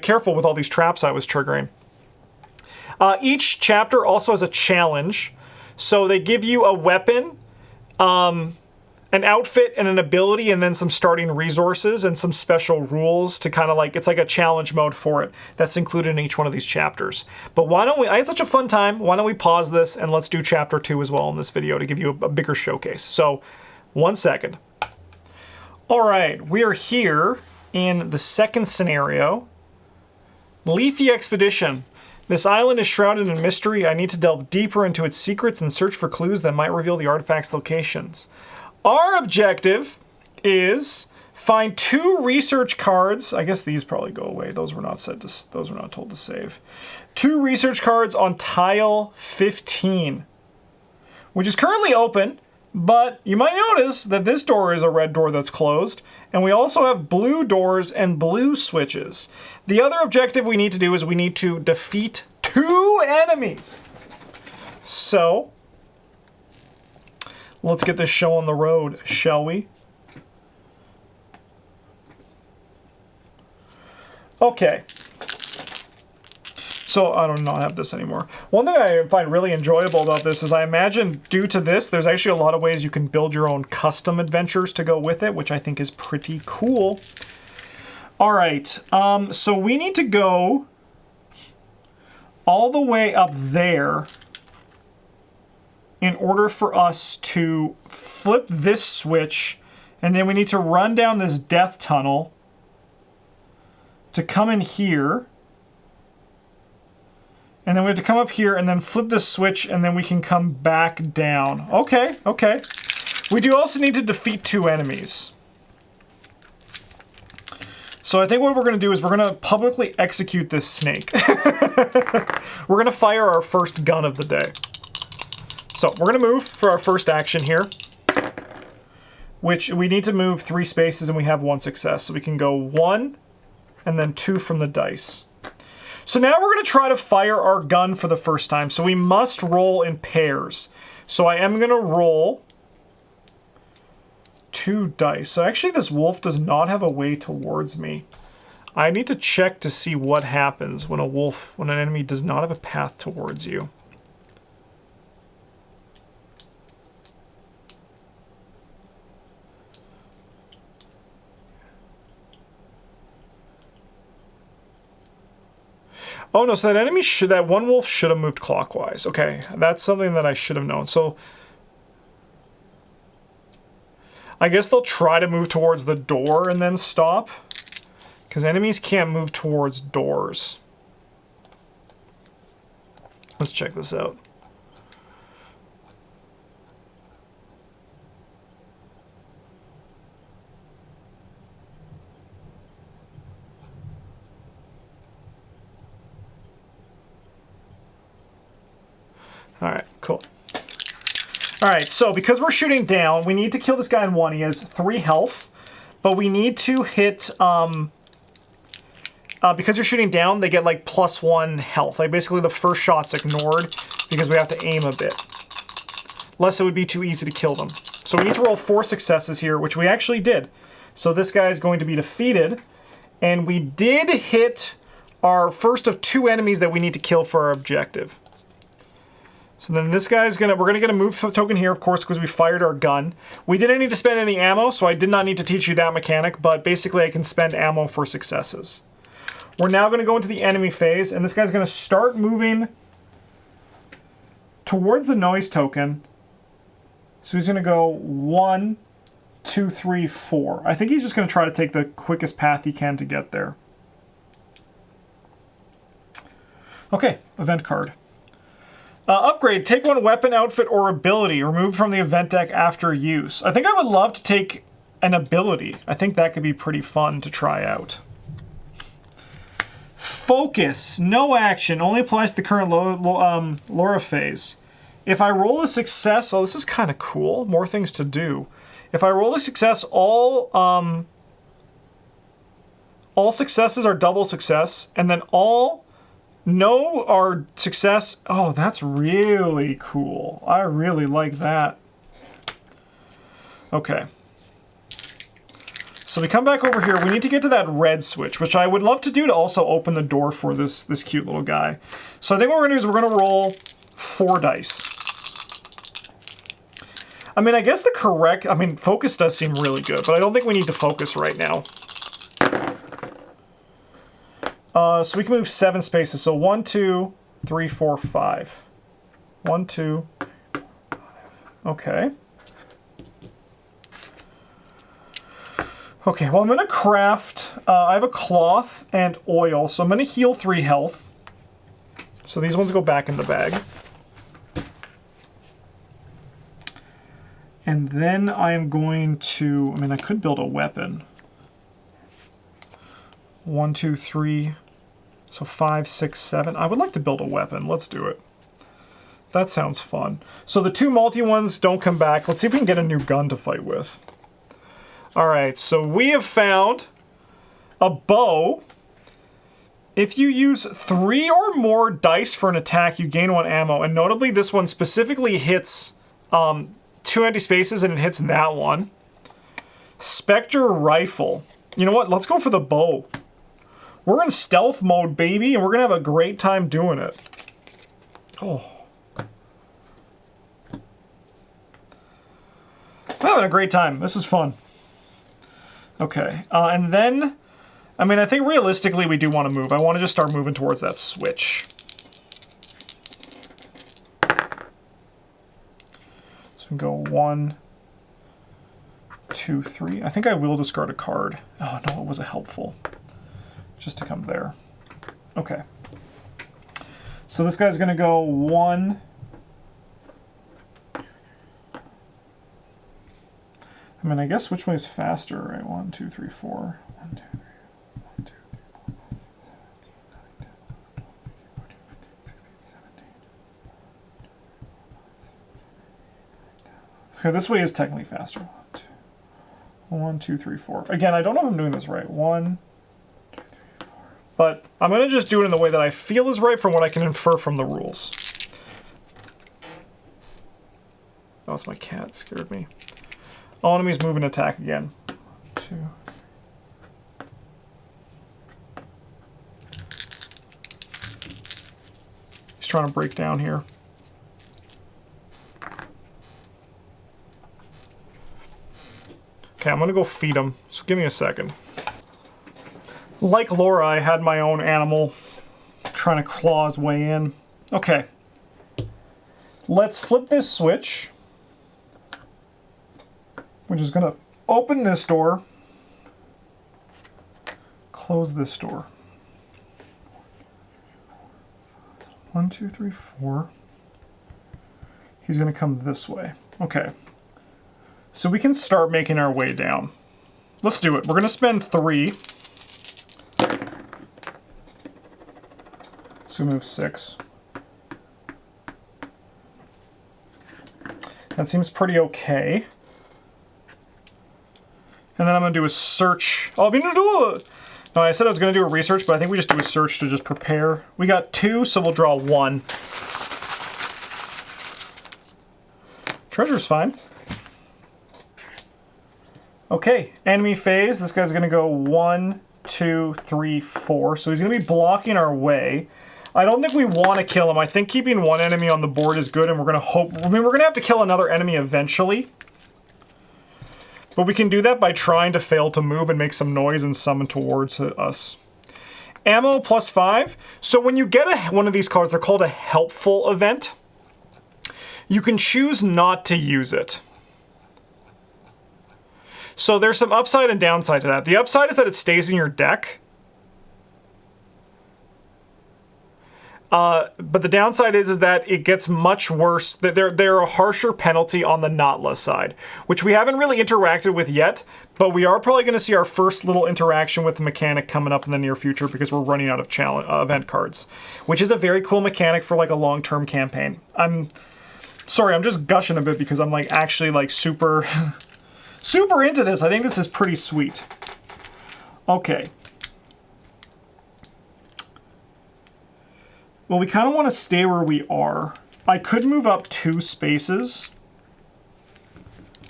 careful with all these traps I was triggering. Each chapter also has a challenge. So they give you a weapon, an outfit and an ability, and then some starting resources and some special rules to kind of like, it's like a challenge mode for it that's included in each one of these chapters. But why don't we, I had such a fun time, why don't we pause this and let's do chapter 2 as well in this video to give you a bigger showcase. So, 1 second. All right, we are here in the second scenario. Leafy Expedition. This island is shrouded in mystery. I need to delve deeper into its secrets and search for clues that might reveal the artifact's locations. Our objective is find 2 research cards. I guess these probably go away. Those were not told to save. 2 research cards on tile 15, which is currently open, but you might notice that this door is a red door that's closed, and we also have blue doors and blue switches. The other objective we need to do is we need to defeat 2 enemies. So, let's get this show on the road, shall we? Okay. So I do not have this anymore. One thing I find really enjoyable about this is I imagine due to this, there's actually a lot of ways you can build your own custom adventures to go with it, which I think is pretty cool. All right, so we need to go all the way up there in order for us to flip this switch, and then we need to run down this death tunnel to come in here, and then we have to come up here and then flip this switch, and then we can come back down. Okay, okay. We do also need to defeat 2 enemies. So I think what we're going to do is we're going to publicly execute this snake. We're going to fire our first gun of the day. So we're going to move for our first action here, which we need to move 3 spaces and we have 1 success. So we can go 1 and then 2 from the dice. So now we're going to try to fire our gun for the first time. So we must roll in pairs. So I am going to roll 2 dice. So actually this wolf does not have a way towards me. I need to check to see what happens when when an enemy does not have a path towards you. Oh no, so that one wolf should have moved clockwise. Okay, that's something that I should have known. So I guess they'll try to move towards the door and then stop, because enemies can't move towards doors. Let's check this out. All right, cool. All right, so because we're shooting down, we need to kill this guy in 1. He has 3 health, but we need to hit, because you're shooting down, they get like +1 health. Like basically the first shot's ignored because we have to aim a bit. Less it would be too easy to kill them. So we need to roll 4 successes here, which we actually did. So this guy is going to be defeated, and we did hit our first of 2 enemies that we need to kill for our objective. So then this guy's we're gonna get a move token here, of course, because we fired our gun. We didn't need to spend any ammo, so I did not need to teach you that mechanic, but basically I can spend ammo for successes. We're now gonna go into the enemy phase, and this guy's gonna start moving towards the noise token. So he's gonna go 1, 2, 3, 4. I think he's just gonna try to take the quickest path he can to get there. Okay, event card. Upgrade, take 1 weapon, outfit, or ability removed from the event deck after use. I think I would love to take an ability. I think that could be pretty fun to try out. Focus, no action, only applies to the current Laura phase. If I roll a success, oh, this is kind of cool, more things to do. If I roll a success, all successes are double success, and then no are success. Oh, that's really cool. I really like that. Okay. So we come back over here. We need to get to that red switch, which I would love to do to also open the door for this cute little guy. So I think what we're gonna do is we're gonna roll 4 dice. I mean, I guess focus does seem really good, but I don't think we need to focus right now. So we can move 7 spaces. So 1, 2, 3, 4, 5. 1, 2, 5. Okay. Okay, well, I'm going to craft... I have a cloth and oil, so I'm going to heal 3 health. So these ones go back in the bag. And then I am going to... I mean, I could build a weapon. 1, 2, 3... So 5, 6, 7. I would like to build a weapon. Let's do it. That sounds fun. So the 2 multi ones don't come back. Let's see if we can get a new gun to fight with. Alright, so we have found a bow. If you use 3 or more dice for an attack, you gain 1 ammo. And notably, this one specifically hits 2 empty spaces, and it hits that one. Spectre rifle. You know what? Let's go for the bow. We're in stealth mode, baby, and we're going to have a great time doing it. Oh. I'm having a great time. This is fun. Okay, and then, I mean, I think realistically we do want to move. I want to just start moving towards that switch. So we can go 1, 2, 3. I think I will discard a card. Oh, no, it was a helpful. Just to come there. Okay. So this guy's going to go 1. I mean, I guess which way is faster, right? 1, 2, 3, 4. 1, 2, 3, 1, 2, 3, 4, 5, 6, 7, 8, 9, 10, 11, 12, 13, 14, 15, 16, 17, 18, 19. Okay, this way is technically faster. 1, 2, 3, 4. Again, I don't know if I'm doing this right. 1, 2, 3, 4. But I'm going to just do it in the way that I feel is right from what I can infer from the rules. Oh, it's my cat. Scared me. All enemies move and attack again. 2. He's trying to break down here. Okay, I'm gonna go feed him. So give me a second. Like Laura, I had my own animal trying to claw his way in. Okay. Let's flip this switch, which is going to open this door, close this door. 1, 2, 3, 4. He's going to come this way. Okay. So we can start making our way down. Let's do it. We're going to spend 3. So move 6. That seems pretty okay. And then I'm going to do a search. Oh, I'm going to do a... No, I said I was going to do a research, but I think we just do a search to just prepare. We got 2, so we'll draw 1. Treasure's fine. Okay, enemy phase. This guy's going to go 1, 2, 3, 4. So he's going to be blocking our way. I don't think we want to kill him. I think keeping one enemy on the board is good, and we're going to hope... I mean, we're going to have to kill another enemy eventually. But we can do that by trying to fail to move and make some noise and summon towards us. Ammo +5. So when you get one of these cards, they're called a helpful event. You can choose not to use it. So there's some upside and downside to that. The upside is that it stays in your deck. But the downside is that it gets much worse. They're a harsher penalty on the Nautilus side, which we haven't really interacted with yet, but we are probably going to see our first little interaction with the mechanic coming up in the near future because we're running out of event cards, which is a very cool mechanic for like a long-term campaign. I'm sorry, I'm just gushing a bit because I'm like actually like super, super into this. I think this is pretty sweet. Okay. Well, we kind of want to stay where we are. I could move up 2 spaces.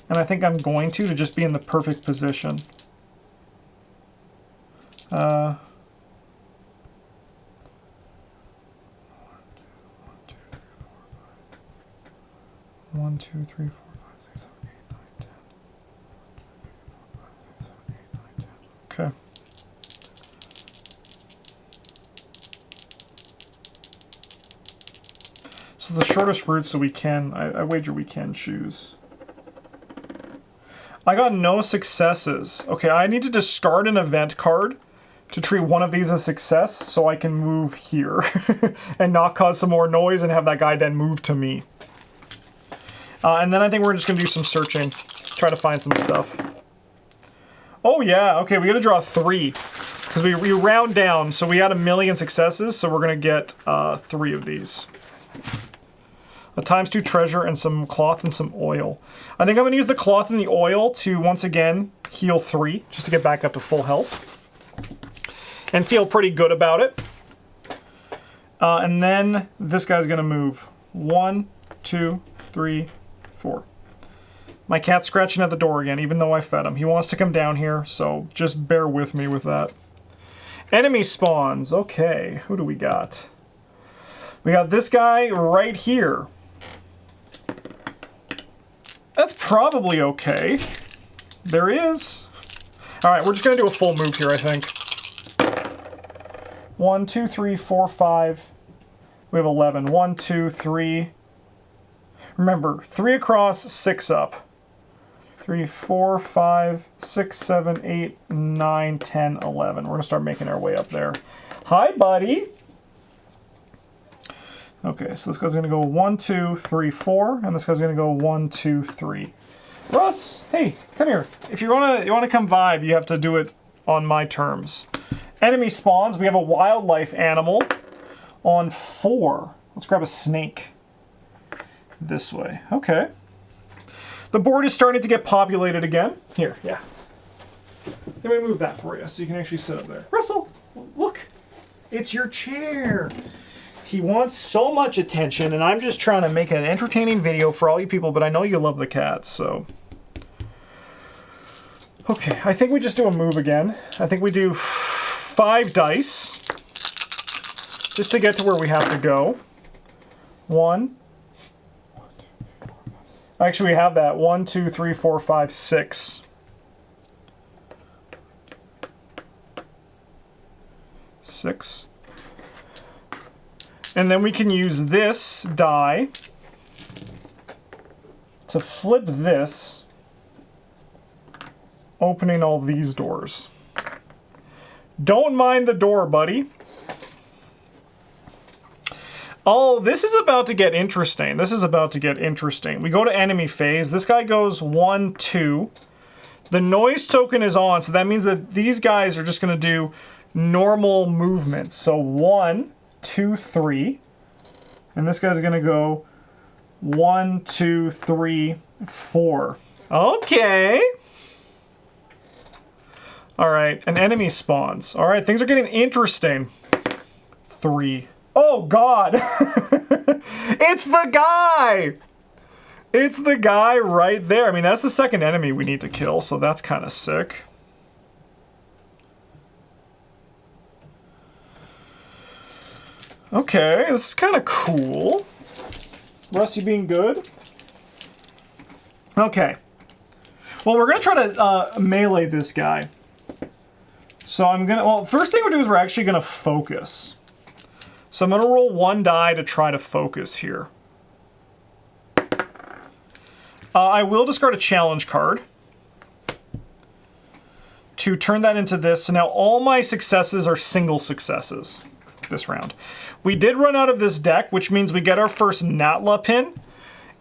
And I think I'm going to just be in the perfect position. 1, 2, 3, 4, 5, 6, 7, 8, 9, 10. 1, 2, 3, 4, 5, 6, 7, 8, 9, 10. Okay. So the shortest route, so we can, I wager we can choose. I got no successes. Okay, I need to discard an event card to treat one of these as success so I can move here and not cause some more noise and have that guy then move to me. And then I think we're just going to do some searching, try to find some stuff. Oh yeah, okay, we got to draw 3 because we round down, so we had 1,000,000 successes, so we're going to get 3 of these. A ×2 treasure and some cloth and some oil. I think I'm going to use the cloth and the oil to, once again, heal 3, just to get back up to full health. And feel pretty good about it. And then this guy's going to move. 1, 2, 3, 4. My cat's scratching at the door again, even though I fed him. He wants to come down here, so just bear with me with that. Enemy spawns. Okay, who do we got? We got this guy right here. That's probably okay. There is. All right, we're just gonna do a full move here, I think. 1, 2, 3, 4, 5. We have 11. 1, 2, 3. Remember, 3 across, 6 up. 3, 4, 5, 6, 7, 8, 9, 10, 11. We're gonna start making our way up there. Hi, buddy. Okay, so this guy's gonna go 1, 2, 3, 4, and this guy's gonna go 1, 2, 3. Russ, hey, come here. If you wanna come vibe, you have to do it on my terms. Enemy spawns. We have a wildlife animal on 4. Let's grab a snake. This way. Okay. The board is starting to get populated again. Here, yeah. Let me move that for you so you can actually sit up there. Russell, look, it's your chair. He wants so much attention, and I'm just trying to make an entertaining video for all you people, but I know you love the cats, so. Okay, I think we just do a move again. I think we do 5 dice, just to get to where we have to go. 1. Actually, we have that. 1, 2, 3, 4, 5, 6. 6. And then we can use this die to flip this, opening all these doors. Don't mind the door, buddy. Oh, this is about to get interesting. This is about to get interesting. We go to enemy phase. This guy goes 1, 2. The noise token is on, so that means that these guys are just going to do normal movements. So 1, 2, 3. And this guy's going to go 1, 2, 3, 4. Okay. All right, an enemy spawns. All right, things are getting interesting. 3. Oh, God. It's the guy. It's the guy right there. I mean, that's the second enemy we need to kill, so that's kind of sick. Okay, this is kind of cool. Russ, you being good? Okay. Well, we're going to try to melee this guy. So I'm going to... Well, first thing we'll do is we're actually going to focus. So I'm going to roll 1 die to try to focus here. I will discard a challenge card to turn that into this. So now all my successes are single successes this round. We did run out of this deck, which means we get our first Natla pin.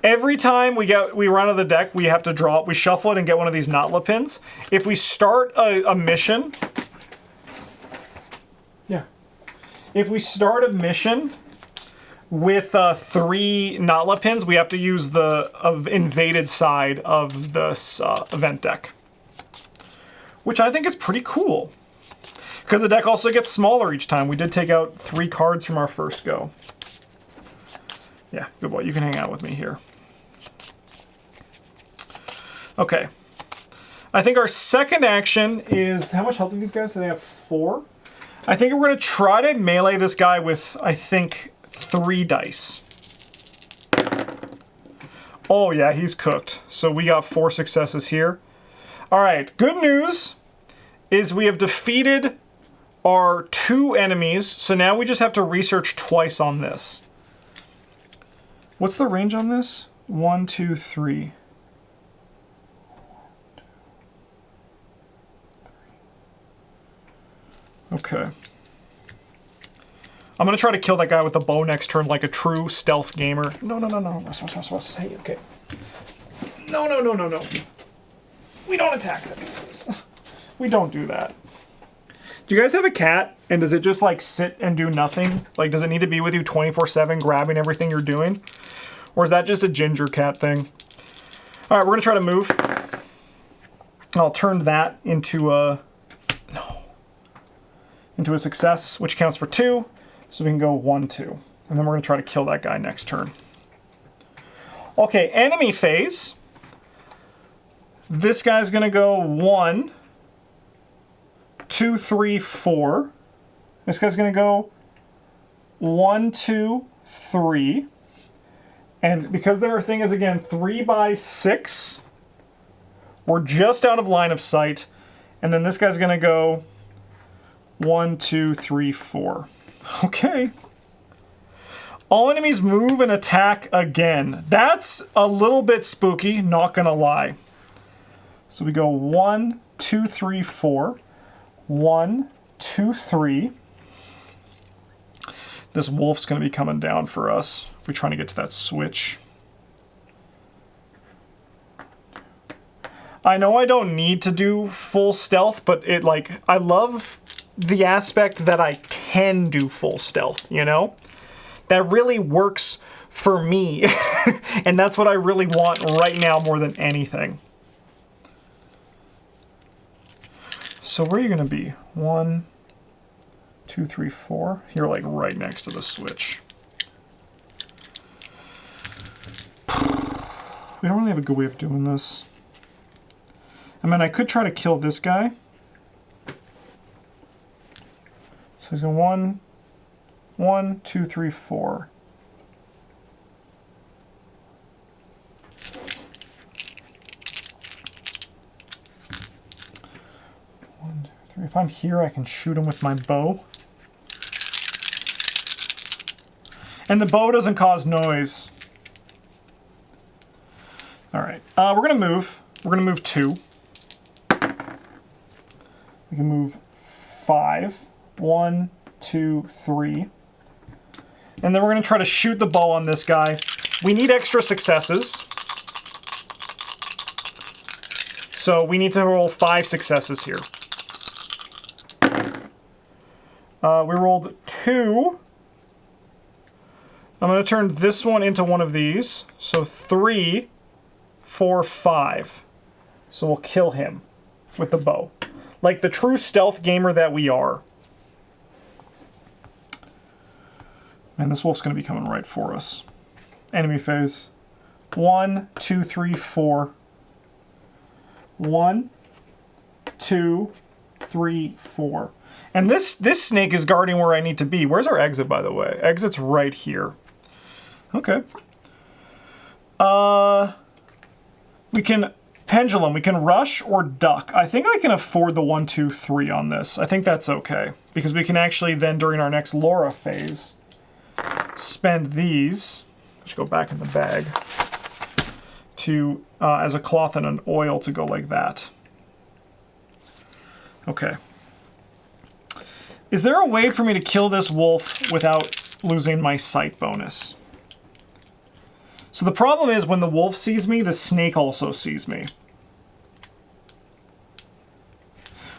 Every time we run out of the deck, we have to draw it. We shuffle it and get one of these Natla pins. If we start a mission... Yeah. If we start a mission with 3 Natla pins, we have to use the invaded side of this event deck. Which I think is pretty cool. Because the deck also gets smaller each time. We did take out 3 cards from our first go. Yeah, good boy. You can hang out with me here. Okay. I think our second action is... How much health do these guys? Do they have 4? I think we're going to try to melee this guy with, I think, 3 dice. Oh, yeah, he's cooked. So we got 4 successes here. All right, good news is we have defeated our 2 enemies. So now we just have to research twice on this. What's the range on this? 1, 2, 3. Okay. I'm gonna try to kill that guy with the bow next turn like a true stealth gamer. No. Russ. Hey, okay. No. We don't attack the pieces. We don't do that. Do you guys have a cat? And does it just like sit and do nothing? Like, does it need to be with you 24/7 grabbing everything you're doing? Or is that just a ginger cat thing? All right, we're gonna try to move. I'll turn that into a... into a success, which counts for 2. So we can go 1, 2. And then we're gonna try to kill that guy next turn. Okay, enemy phase. This guy's gonna go 1, 2, 3, 4. This guy's gonna go 1, 2, 3. And because their thing is, again, 3 by 6, we're just out of line of sight. And then this guy's gonna go 1, 2, 3, 4. Okay. All enemies move and attack again. That's a little bit spooky, not gonna lie. So we go 1, 2, 3, 4. 1, 2, 3. This wolf's gonna be coming down for us. We're trying to get to that switch. I know I don't need to do full stealth, but it like, I love the aspect that I can do full stealth, you know? That really works for me. And that's what I really want right now more than anything. So where are you gonna be? 1, 2, 3, 4. You're like right next to the switch. We don't really have a good way of doing this. I mean, I could try to kill this guy. So he's going 1, 1, 2, 3, 4. If I'm here, I can shoot him with my bow. And the bow doesn't cause noise. All right, we're gonna move. We're gonna move 2. We can move 5. 1, 2, 3. And then we're gonna try to shoot the bow on this guy. We need extra successes. So we need to roll 5 successes here. We rolled 2. I'm going to turn this one into one of these. So 3, 4, 5. So we'll kill him with the bow. Like the true stealth gamer that we are. And this wolf's going to be coming right for us. Enemy phase. 1, 2, 3, 4. 1, 2, 3, 4. And this snake is guarding where I need to be. Where's our exit, by the way? Exit's right here. Okay. We can pendulum. We can rush or duck. I think I can afford the 1, 2, 3 on this. I think that's okay. Because we can actually then, during our next Laura phase, spend these, which go back in the bag, to as a cloth and an oil to go like that. Okay. Is there a way for me to kill this wolf without losing my sight bonus? So the problem is when the wolf sees me, the snake also sees me.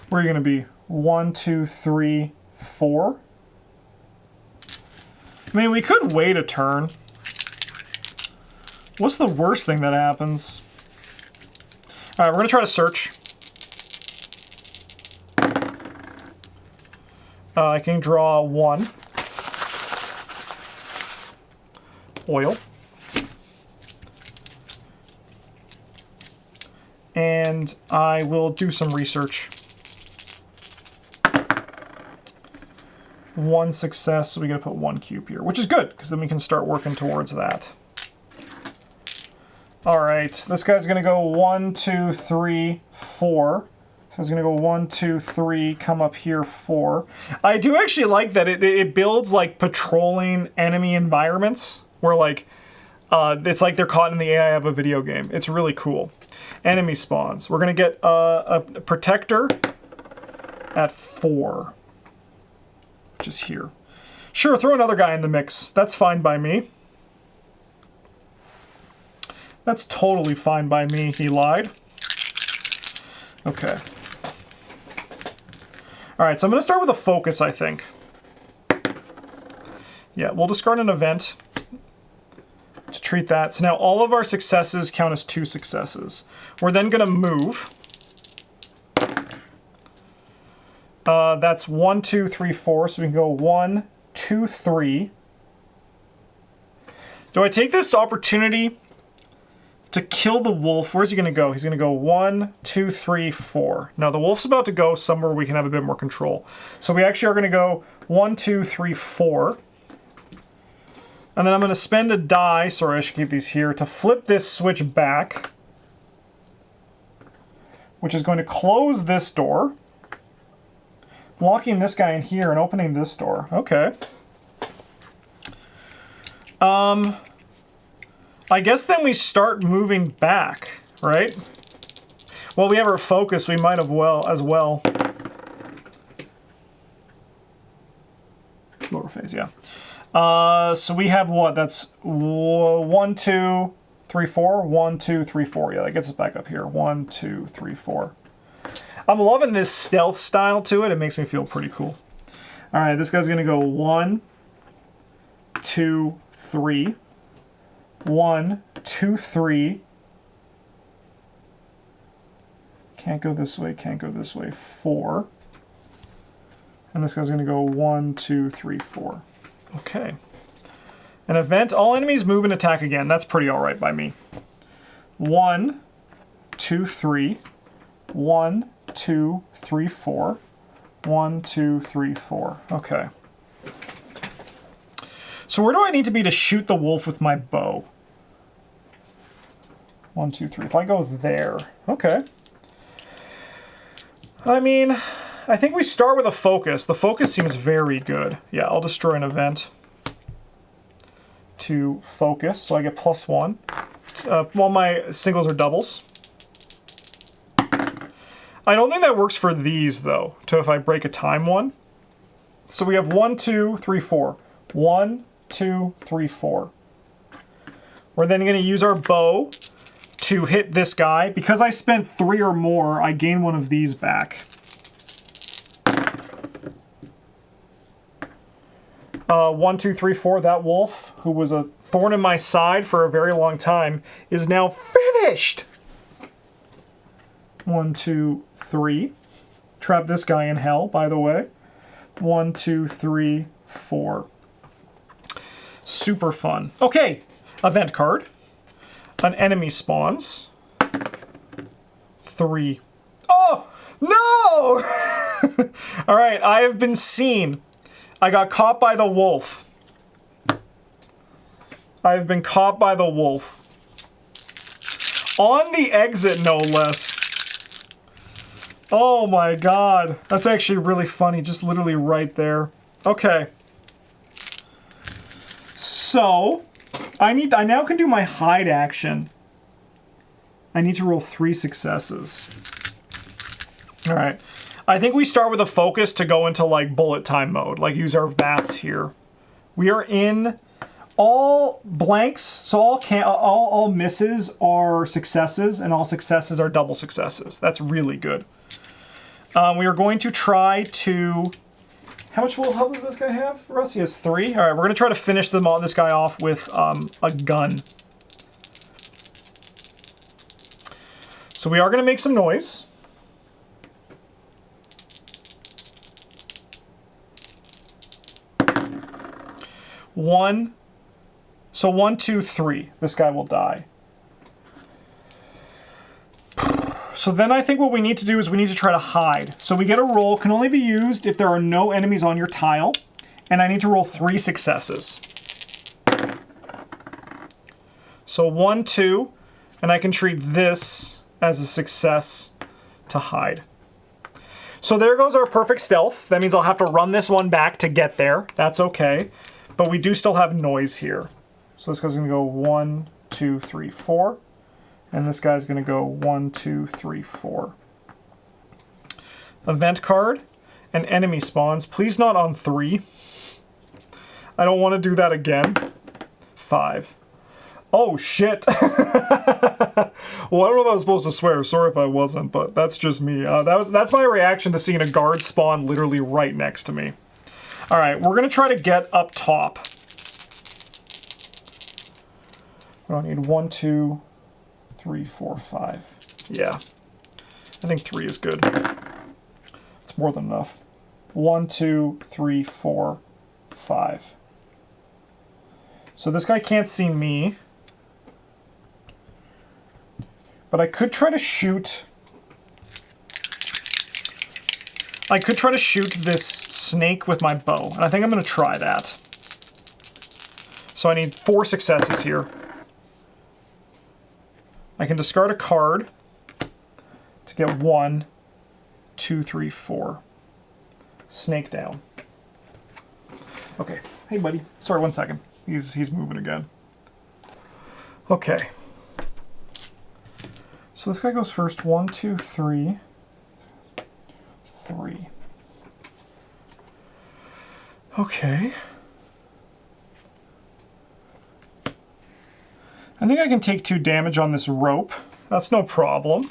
Where are you going to be? 1, 2, 3, 4? I mean, we could wait a turn. What's the worst thing that happens? All right, we're going to try to search. I can draw 1. Oil. And I will do some research. 1 success, so we gotta put 1 cube here, which is good, because then we can start working towards that. All right, this guy's gonna go 1, 2, 3, 4. So it's gonna go 1, 2, 3, come up here 4. I do actually like that it builds like patrolling enemy environments where like it's like they're caught in the AI of a video game. It's really cool. Enemy spawns. We're gonna get a protector at 4, which is here. Sure, throw another guy in the mix. That's fine by me. That's totally fine by me. He lied. Okay. All right, so I'm going to start with a focus, I think. Yeah, we'll discard an event to treat that. So now all of our successes count as 2 successes. We're then going to move. That's 1, 2, 3, 4. So we can go 1, 2, 3. Do I take this opportunity to kill the wolf? Where's he going to go? He's going to go 1, 2, 3, 4. Now the wolf's about to go somewhere we can have a bit more control. So we actually are going to go 1, 2, 3, 4. And then I'm going to spend a die, sorry I should keep these here, to flip this switch back, which is going to close this door, locking this guy in here and opening this door. Okay. I guess then we start moving back, right? Well, we have our focus, we might have as well. Lower phase, yeah. So we have what? That's 1, 2, 3, 4. 1, 2, 3, 4. Yeah, that gets us back up here. 1, 2, 3, 4. I'm loving this stealth style to it. It makes me feel pretty cool. All right, this guy's gonna go 1, 2, 3. 1, 2, 3. Can't go this way, can't go this way. 4. And this guy's going to go 1, 2, 3, 4. Okay. An event, all enemies move and attack again. That's pretty alright by me. 1, 2, 3. 1, 2, 3, 4. 1, 2, 3, 4. Okay. So where do I need to be to shoot the wolf with my bow? 1, 2, 3. If I go there, okay. I mean, I think we start with a focus. The focus seems very good. Yeah, I'll destroy an event to focus, so I get +1. Well, my singles are doubles. I don't think that works for these, though, to if I break a time one. So we have 1, 2, 3, 4. 1, 2, 3, 4. We're then going to use our bow to hit this guy. Because I spent 3 or more, I gain one of these back. 1, 2, 3, 4. That wolf, who was a thorn in my side for a very long time, is now finished. 1, 2, 3. Trap this guy in hell, by the way. 1, 2, 3, 4. Super fun. Okay, event card. An enemy spawns. 3. Oh, no! All right, I have been seen. I got caught by the wolf. I've been caught by the wolf. On the exit, no less. Oh my god. That's actually really funny, just literally right there. Okay. So, I now can do my hide action. I need to roll 3 successes. Alright. I think we start with a focus to go into like bullet time mode, like use our VATS here. We are in all blanks, so all misses are successes, and all successes are double successes. That's really good. We are going to try to... How much full health does this guy have? Russ, he has 3. All right, we're going to try to finish this guy off with a gun. So we are going to make some noise. So 1, 2, 3. This guy will die. So then I think what we need to do is we need to try to hide. So we get a roll, can only be used if there are no enemies on your tile, and I need to roll 3 successes. So 1, 2, and I can treat this as a success to hide. So there goes our perfect stealth. That means I'll have to run this one back to get there. That's okay. But we do still have noise here. So this guy's gonna go 1, 2, 3, 4. And this guy's going to go 1, 2, 3, 4. Event card. An enemy spawns. Please not on 3. I don't want to do that again. 5. Oh, shit. Well, I don't know if I was supposed to swear. Sorry if I wasn't, but that's just me. That's my reaction to seeing a guard spawn literally right next to me. All right, we're going to try to get up top. I need 1, 2... 3, 4, 5. Yeah. I think 3 is good. It's more than enough. 1, 2, 3, 4, 5. So this guy can't see me. But I could try to shoot... I could try to shoot this snake with my bow. And I think I'm going to try that. So I need 4 successes here. I can discard a card to get 1, 2, 3, 4. Snake down. Okay. Hey, buddy. Sorry, 1 second. He's moving again. Okay. So this guy goes first. 1, 2, 3. 3. Okay. I think I can take 2 damage on this rope. That's no problem.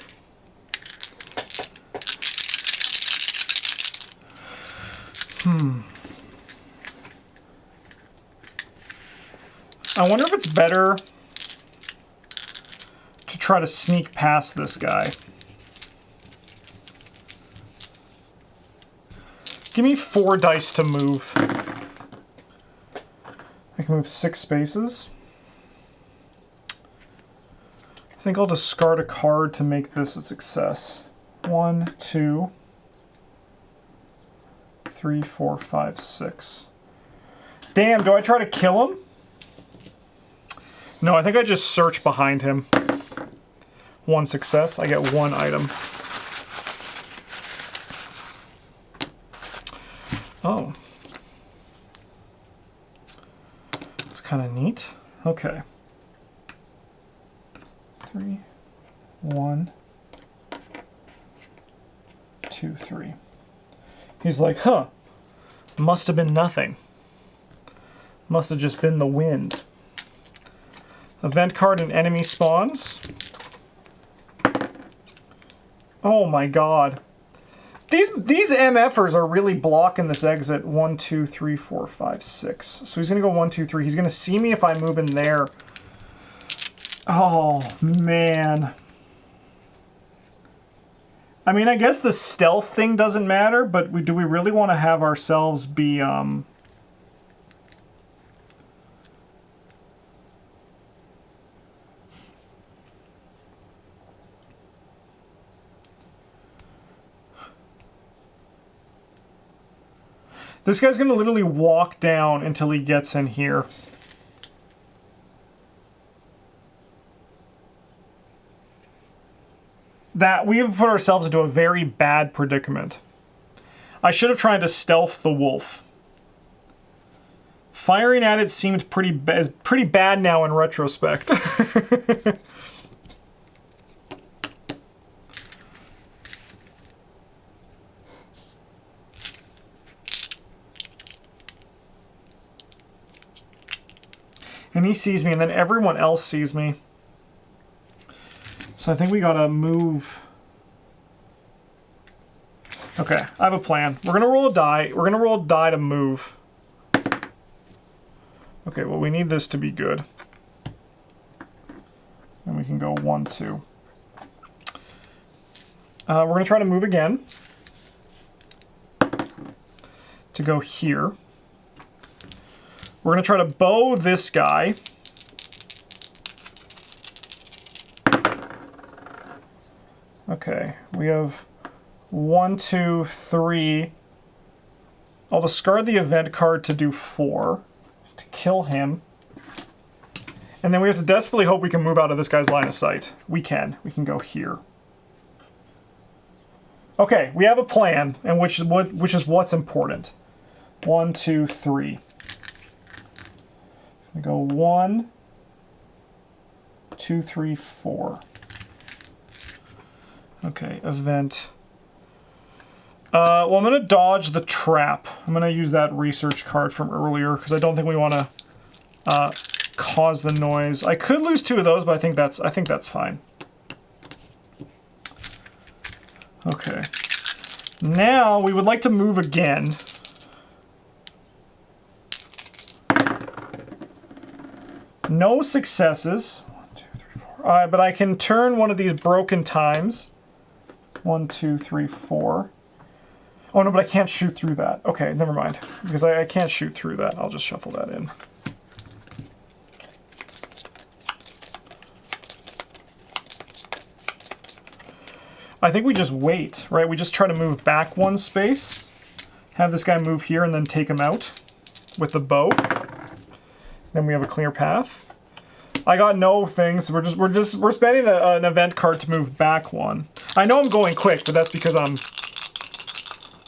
I wonder if it's better to try to sneak past this guy. Give me 4 dice to move. I can move 6 spaces. I think I'll discard a card to make this a success. 1, 2, 3, 4, 5, 6. Damn, do I try to kill him? No, I think I just search behind him. 1 success, I get 1 item. Oh. That's kind of neat. Okay. 3, 1, 2, 3. He's like, huh, must have been nothing. Must have just been the wind. Event card and enemy spawns. Oh my god. These MFers are really blocking this exit. 1, 2, 3, 4, 5, 6. So he's gonna go 1, 2, 3. He's gonna see me if I move in there. Oh man. I mean, I guess the stealth thing doesn't matter, but do we really want to have ourselves be This guy's going to literally walk down until he gets in here. We have put ourselves into a very bad predicament. I should have tried to stealth the wolf. Firing at it seemed pretty bad now in retrospect. And he sees me, and then everyone else sees me. So I think we gotta move. Okay, I have a plan. We're gonna roll a die. We're gonna roll a die to move. Okay, well, we need this to be good. And we can go 1, 2. We're gonna try to move again. To go here. We're going to try to bow this guy. Okay, we have 1, 2, 3. I'll discard the event card to do 4 to kill him. And then we have to desperately hope we can move out of this guy's line of sight. We can. We can go here. Okay, we have a plan, and which is what's important. 1, 2, 3. I go 1, 2, 3, 4. Okay, event. Well, I'm going to dodge the trap. I'm going to use that research card from earlier because I don't think we want to cause the noise. I could lose 2 of those, but I think that's fine. Okay. Now we would like to move again. No successes. 1, 2, 3, 4. But I can turn one of these broken times. 1, 2, 3, 4. Oh no, but I can't shoot through that. Okay, never mind. Because I can't shoot through that. I'll just shuffle that in. I think we just wait, right? We just try to move back 1 space. Have this guy move here and then take him out with the bow. Then we have a clear path. I got no things. We're spending an event card to move back 1. I know I'm going quick, but that's because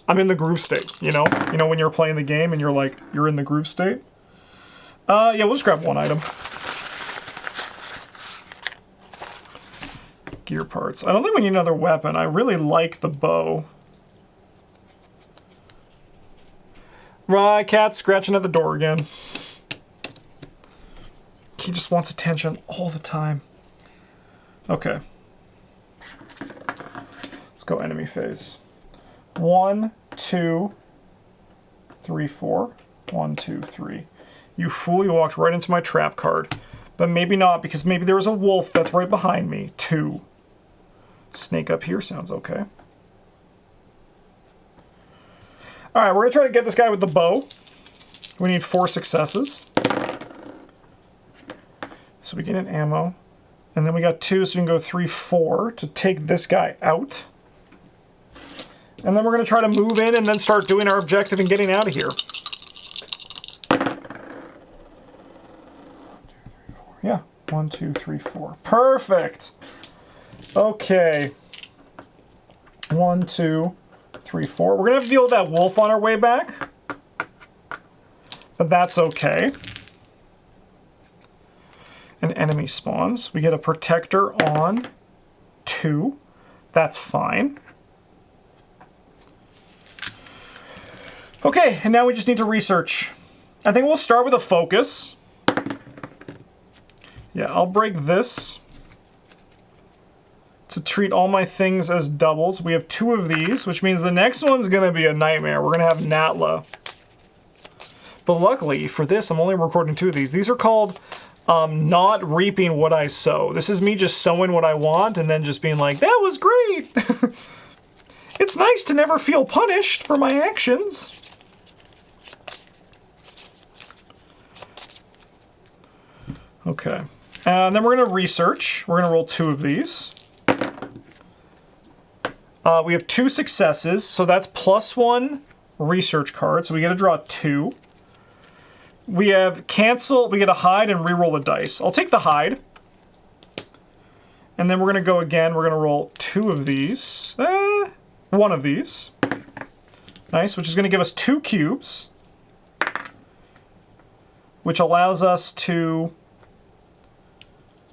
I'm in the groove state. You know when you're playing the game and you're in the groove state. Yeah, we'll just grab 1 item. Gear parts. I don't think we need another weapon. I really like the bow. Right, cat scratching at the door again. He just wants attention all the time. Okay. Let's go enemy phase. 1, 2, 3, 4. 1, 2, 3. You fool, you walked right into my trap card. But maybe not, because maybe there was a wolf that's right behind me. 2. Snake up here sounds okay. Alright, we're going to try to get this guy with the bow. We need 4 successes. So we get an ammo. And then we got 2, so we can go 3, 4 to take this guy out. And then we're going to try to move in and then start doing our objective and getting out of here. 1, 2, 3, 4. Yeah, 1, 2, 3, 4. Perfect! Okay. 1, 2, 3, 4. We're going to have to deal with that wolf on our way back. But that's okay. An enemy spawns. We get a protector on 2. That's fine. Okay, and now we just need to research. I think we'll start with a focus. Yeah, I'll break this to treat all my things as doubles. We have 2 of these, which means the next one's going to be a nightmare. We're going to have Natla. But luckily, for this, I'm only recording 2 of these. These are called not reaping what I sow. This is me just sowing what I want and then just being like, that was great! It's nice to never feel punished for my actions. Okay. And then we're going to research. We're going to roll 2 of these. We have 2 successes, so that's +1 research card, so we get to draw 2. We have cancel, we get a hide and re-roll a dice. I'll take the hide. And then we're going to go again. We're going to roll 2 of these. 1 of these. Nice, which is going to give us 2 cubes. Which allows us to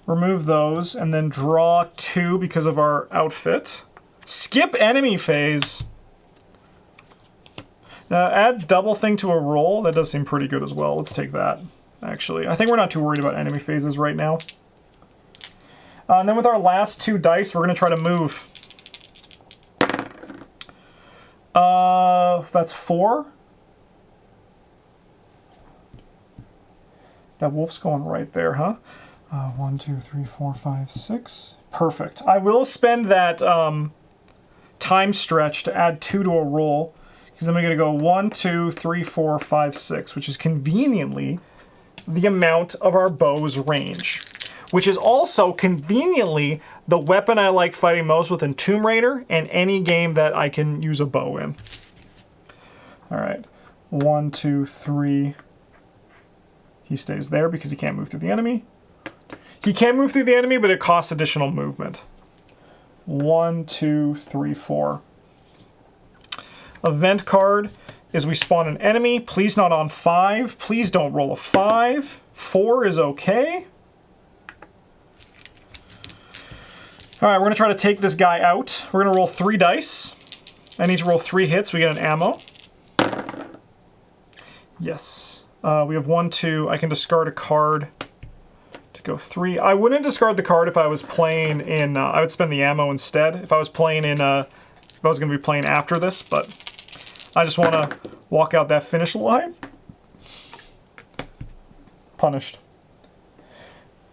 remove those and then draw 2 because of our outfit. Skip enemy phase. Add double thing to a roll. That does seem pretty good as well. Let's take that, actually. I think we're not too worried about enemy phases right now. And then with our last 2 dice, we're going to try to move. That's 4. That wolf's going right there, huh? 1, 2, 3, 4, 5, 6. Perfect. I will spend that time stretch to add 2 to a roll. Because I'm going to go 1, 2, 3, 4, 5, 6, which is conveniently the amount of our bow's range. Which is also conveniently the weapon I like fighting most within Tomb Raider and any game that I can use a bow in. Alright. 1, 2, 3. He stays there because he can't move through the enemy. He can move through the enemy, but it costs additional movement. 1, 2, 3, 4. Event card is we spawn an enemy. Please not on 5. Please don't roll a 5. 4 is okay. Alright, we're going to try to take this guy out. We're going to roll 3 dice. I need to roll 3 hits. We get an ammo. Yes. We have 1, 2. I can discard a card to go 3. I wouldn't discard the card if I was playing in... I would spend the ammo instead. If I was playing in... if I was going to be playing after this, but I just want to walk out that finish line. Punished.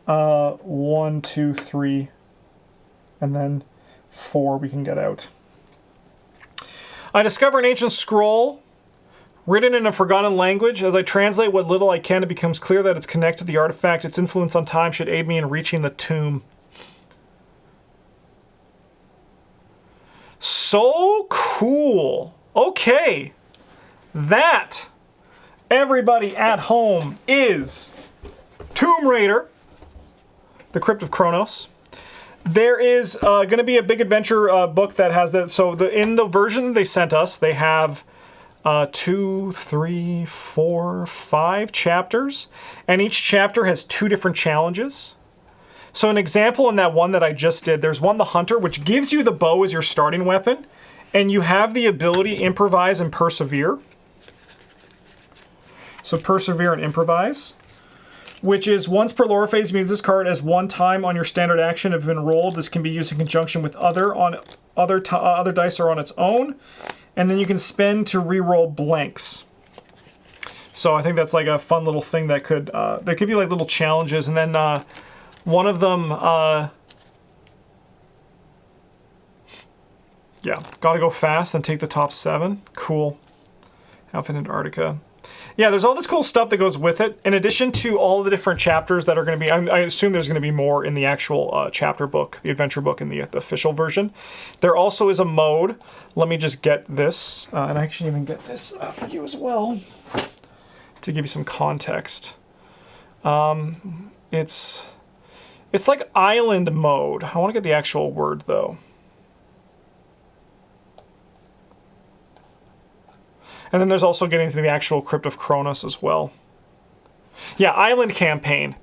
1, 2, 3, and then 4 we can get out. I discover an ancient scroll written in a forgotten language. As I translate what little I can, it becomes clear that it's connected to the artifact. Its influence on time should aid me in reaching the tomb. So cool. Okay. That, everybody at home, is Tomb Raider, the Crypt of Chronos. There is going to be a big adventure book that has that. So in the version they sent us, they have 2, 3, 4, 5 chapters. And each chapter has 2 different challenges. So an example in that one that I just did, there's one, the Hunter, which gives you the bow as your starting weapon. And you have the ability improvise and persevere. So persevere and improvise. Which is once per lore phase, you use this card as 1 time on your standard action. If been rolled, this can be used in conjunction with other dice or on its own. And then you can spend to re-roll blanks. So I think that's like a fun little thing that could there could be like little challenges. And then one of them, yeah, gotta go fast and take the top 7. Cool. Outfit Antarctica. Yeah, there's all this cool stuff that goes with it. In addition to all the different chapters that are going to be, I assume there's going to be more in the actual chapter book, the adventure book in the official version. There also is a mode. Let me just get this, and I actually even get this for you as well, to give you some context. It's like island mode. I want to get the actual word though. And then there's also getting to the actual Crypt of Chronos as well. Yeah, island campaign.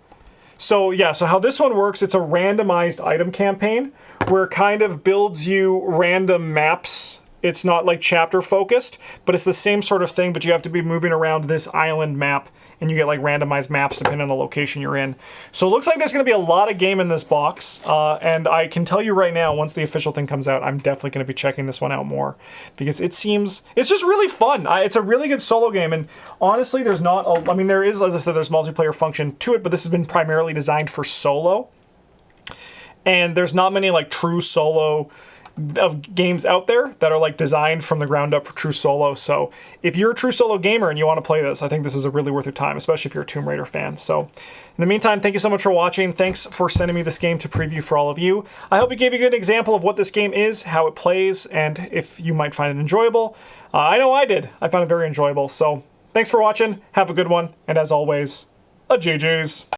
So yeah, so how this one works, it's a randomized item campaign where it kind of builds you random maps. It's not like chapter focused, but it's the same sort of thing, but you have to be moving around this island map and you get like randomized maps depending on the location you're in. So it looks like there's going to be a lot of game in this box, and I can tell you right now, once the official thing comes out, I'm definitely going to be checking this one out more, because it seems, it's just really fun. It's a really good solo game, and honestly, there's not, I mean, there is, as I said, there's multiplayer function to it, but this has been primarily designed for solo, and there's not many like true solo of games out there that are like designed from the ground up for true solo. So if you're a true solo gamer and you want to play this, I think this is a really worth your time, especially if you're a Tomb Raider fan. So in the meantime, thank you so much for watching. Thanks for sending me this game to preview for all of you. I hope it gave you a good example of what this game is, how it plays, and if you might find it enjoyable. I know I did. I found it very enjoyable. So thanks for watching. Have a good one. And as always, a GG's.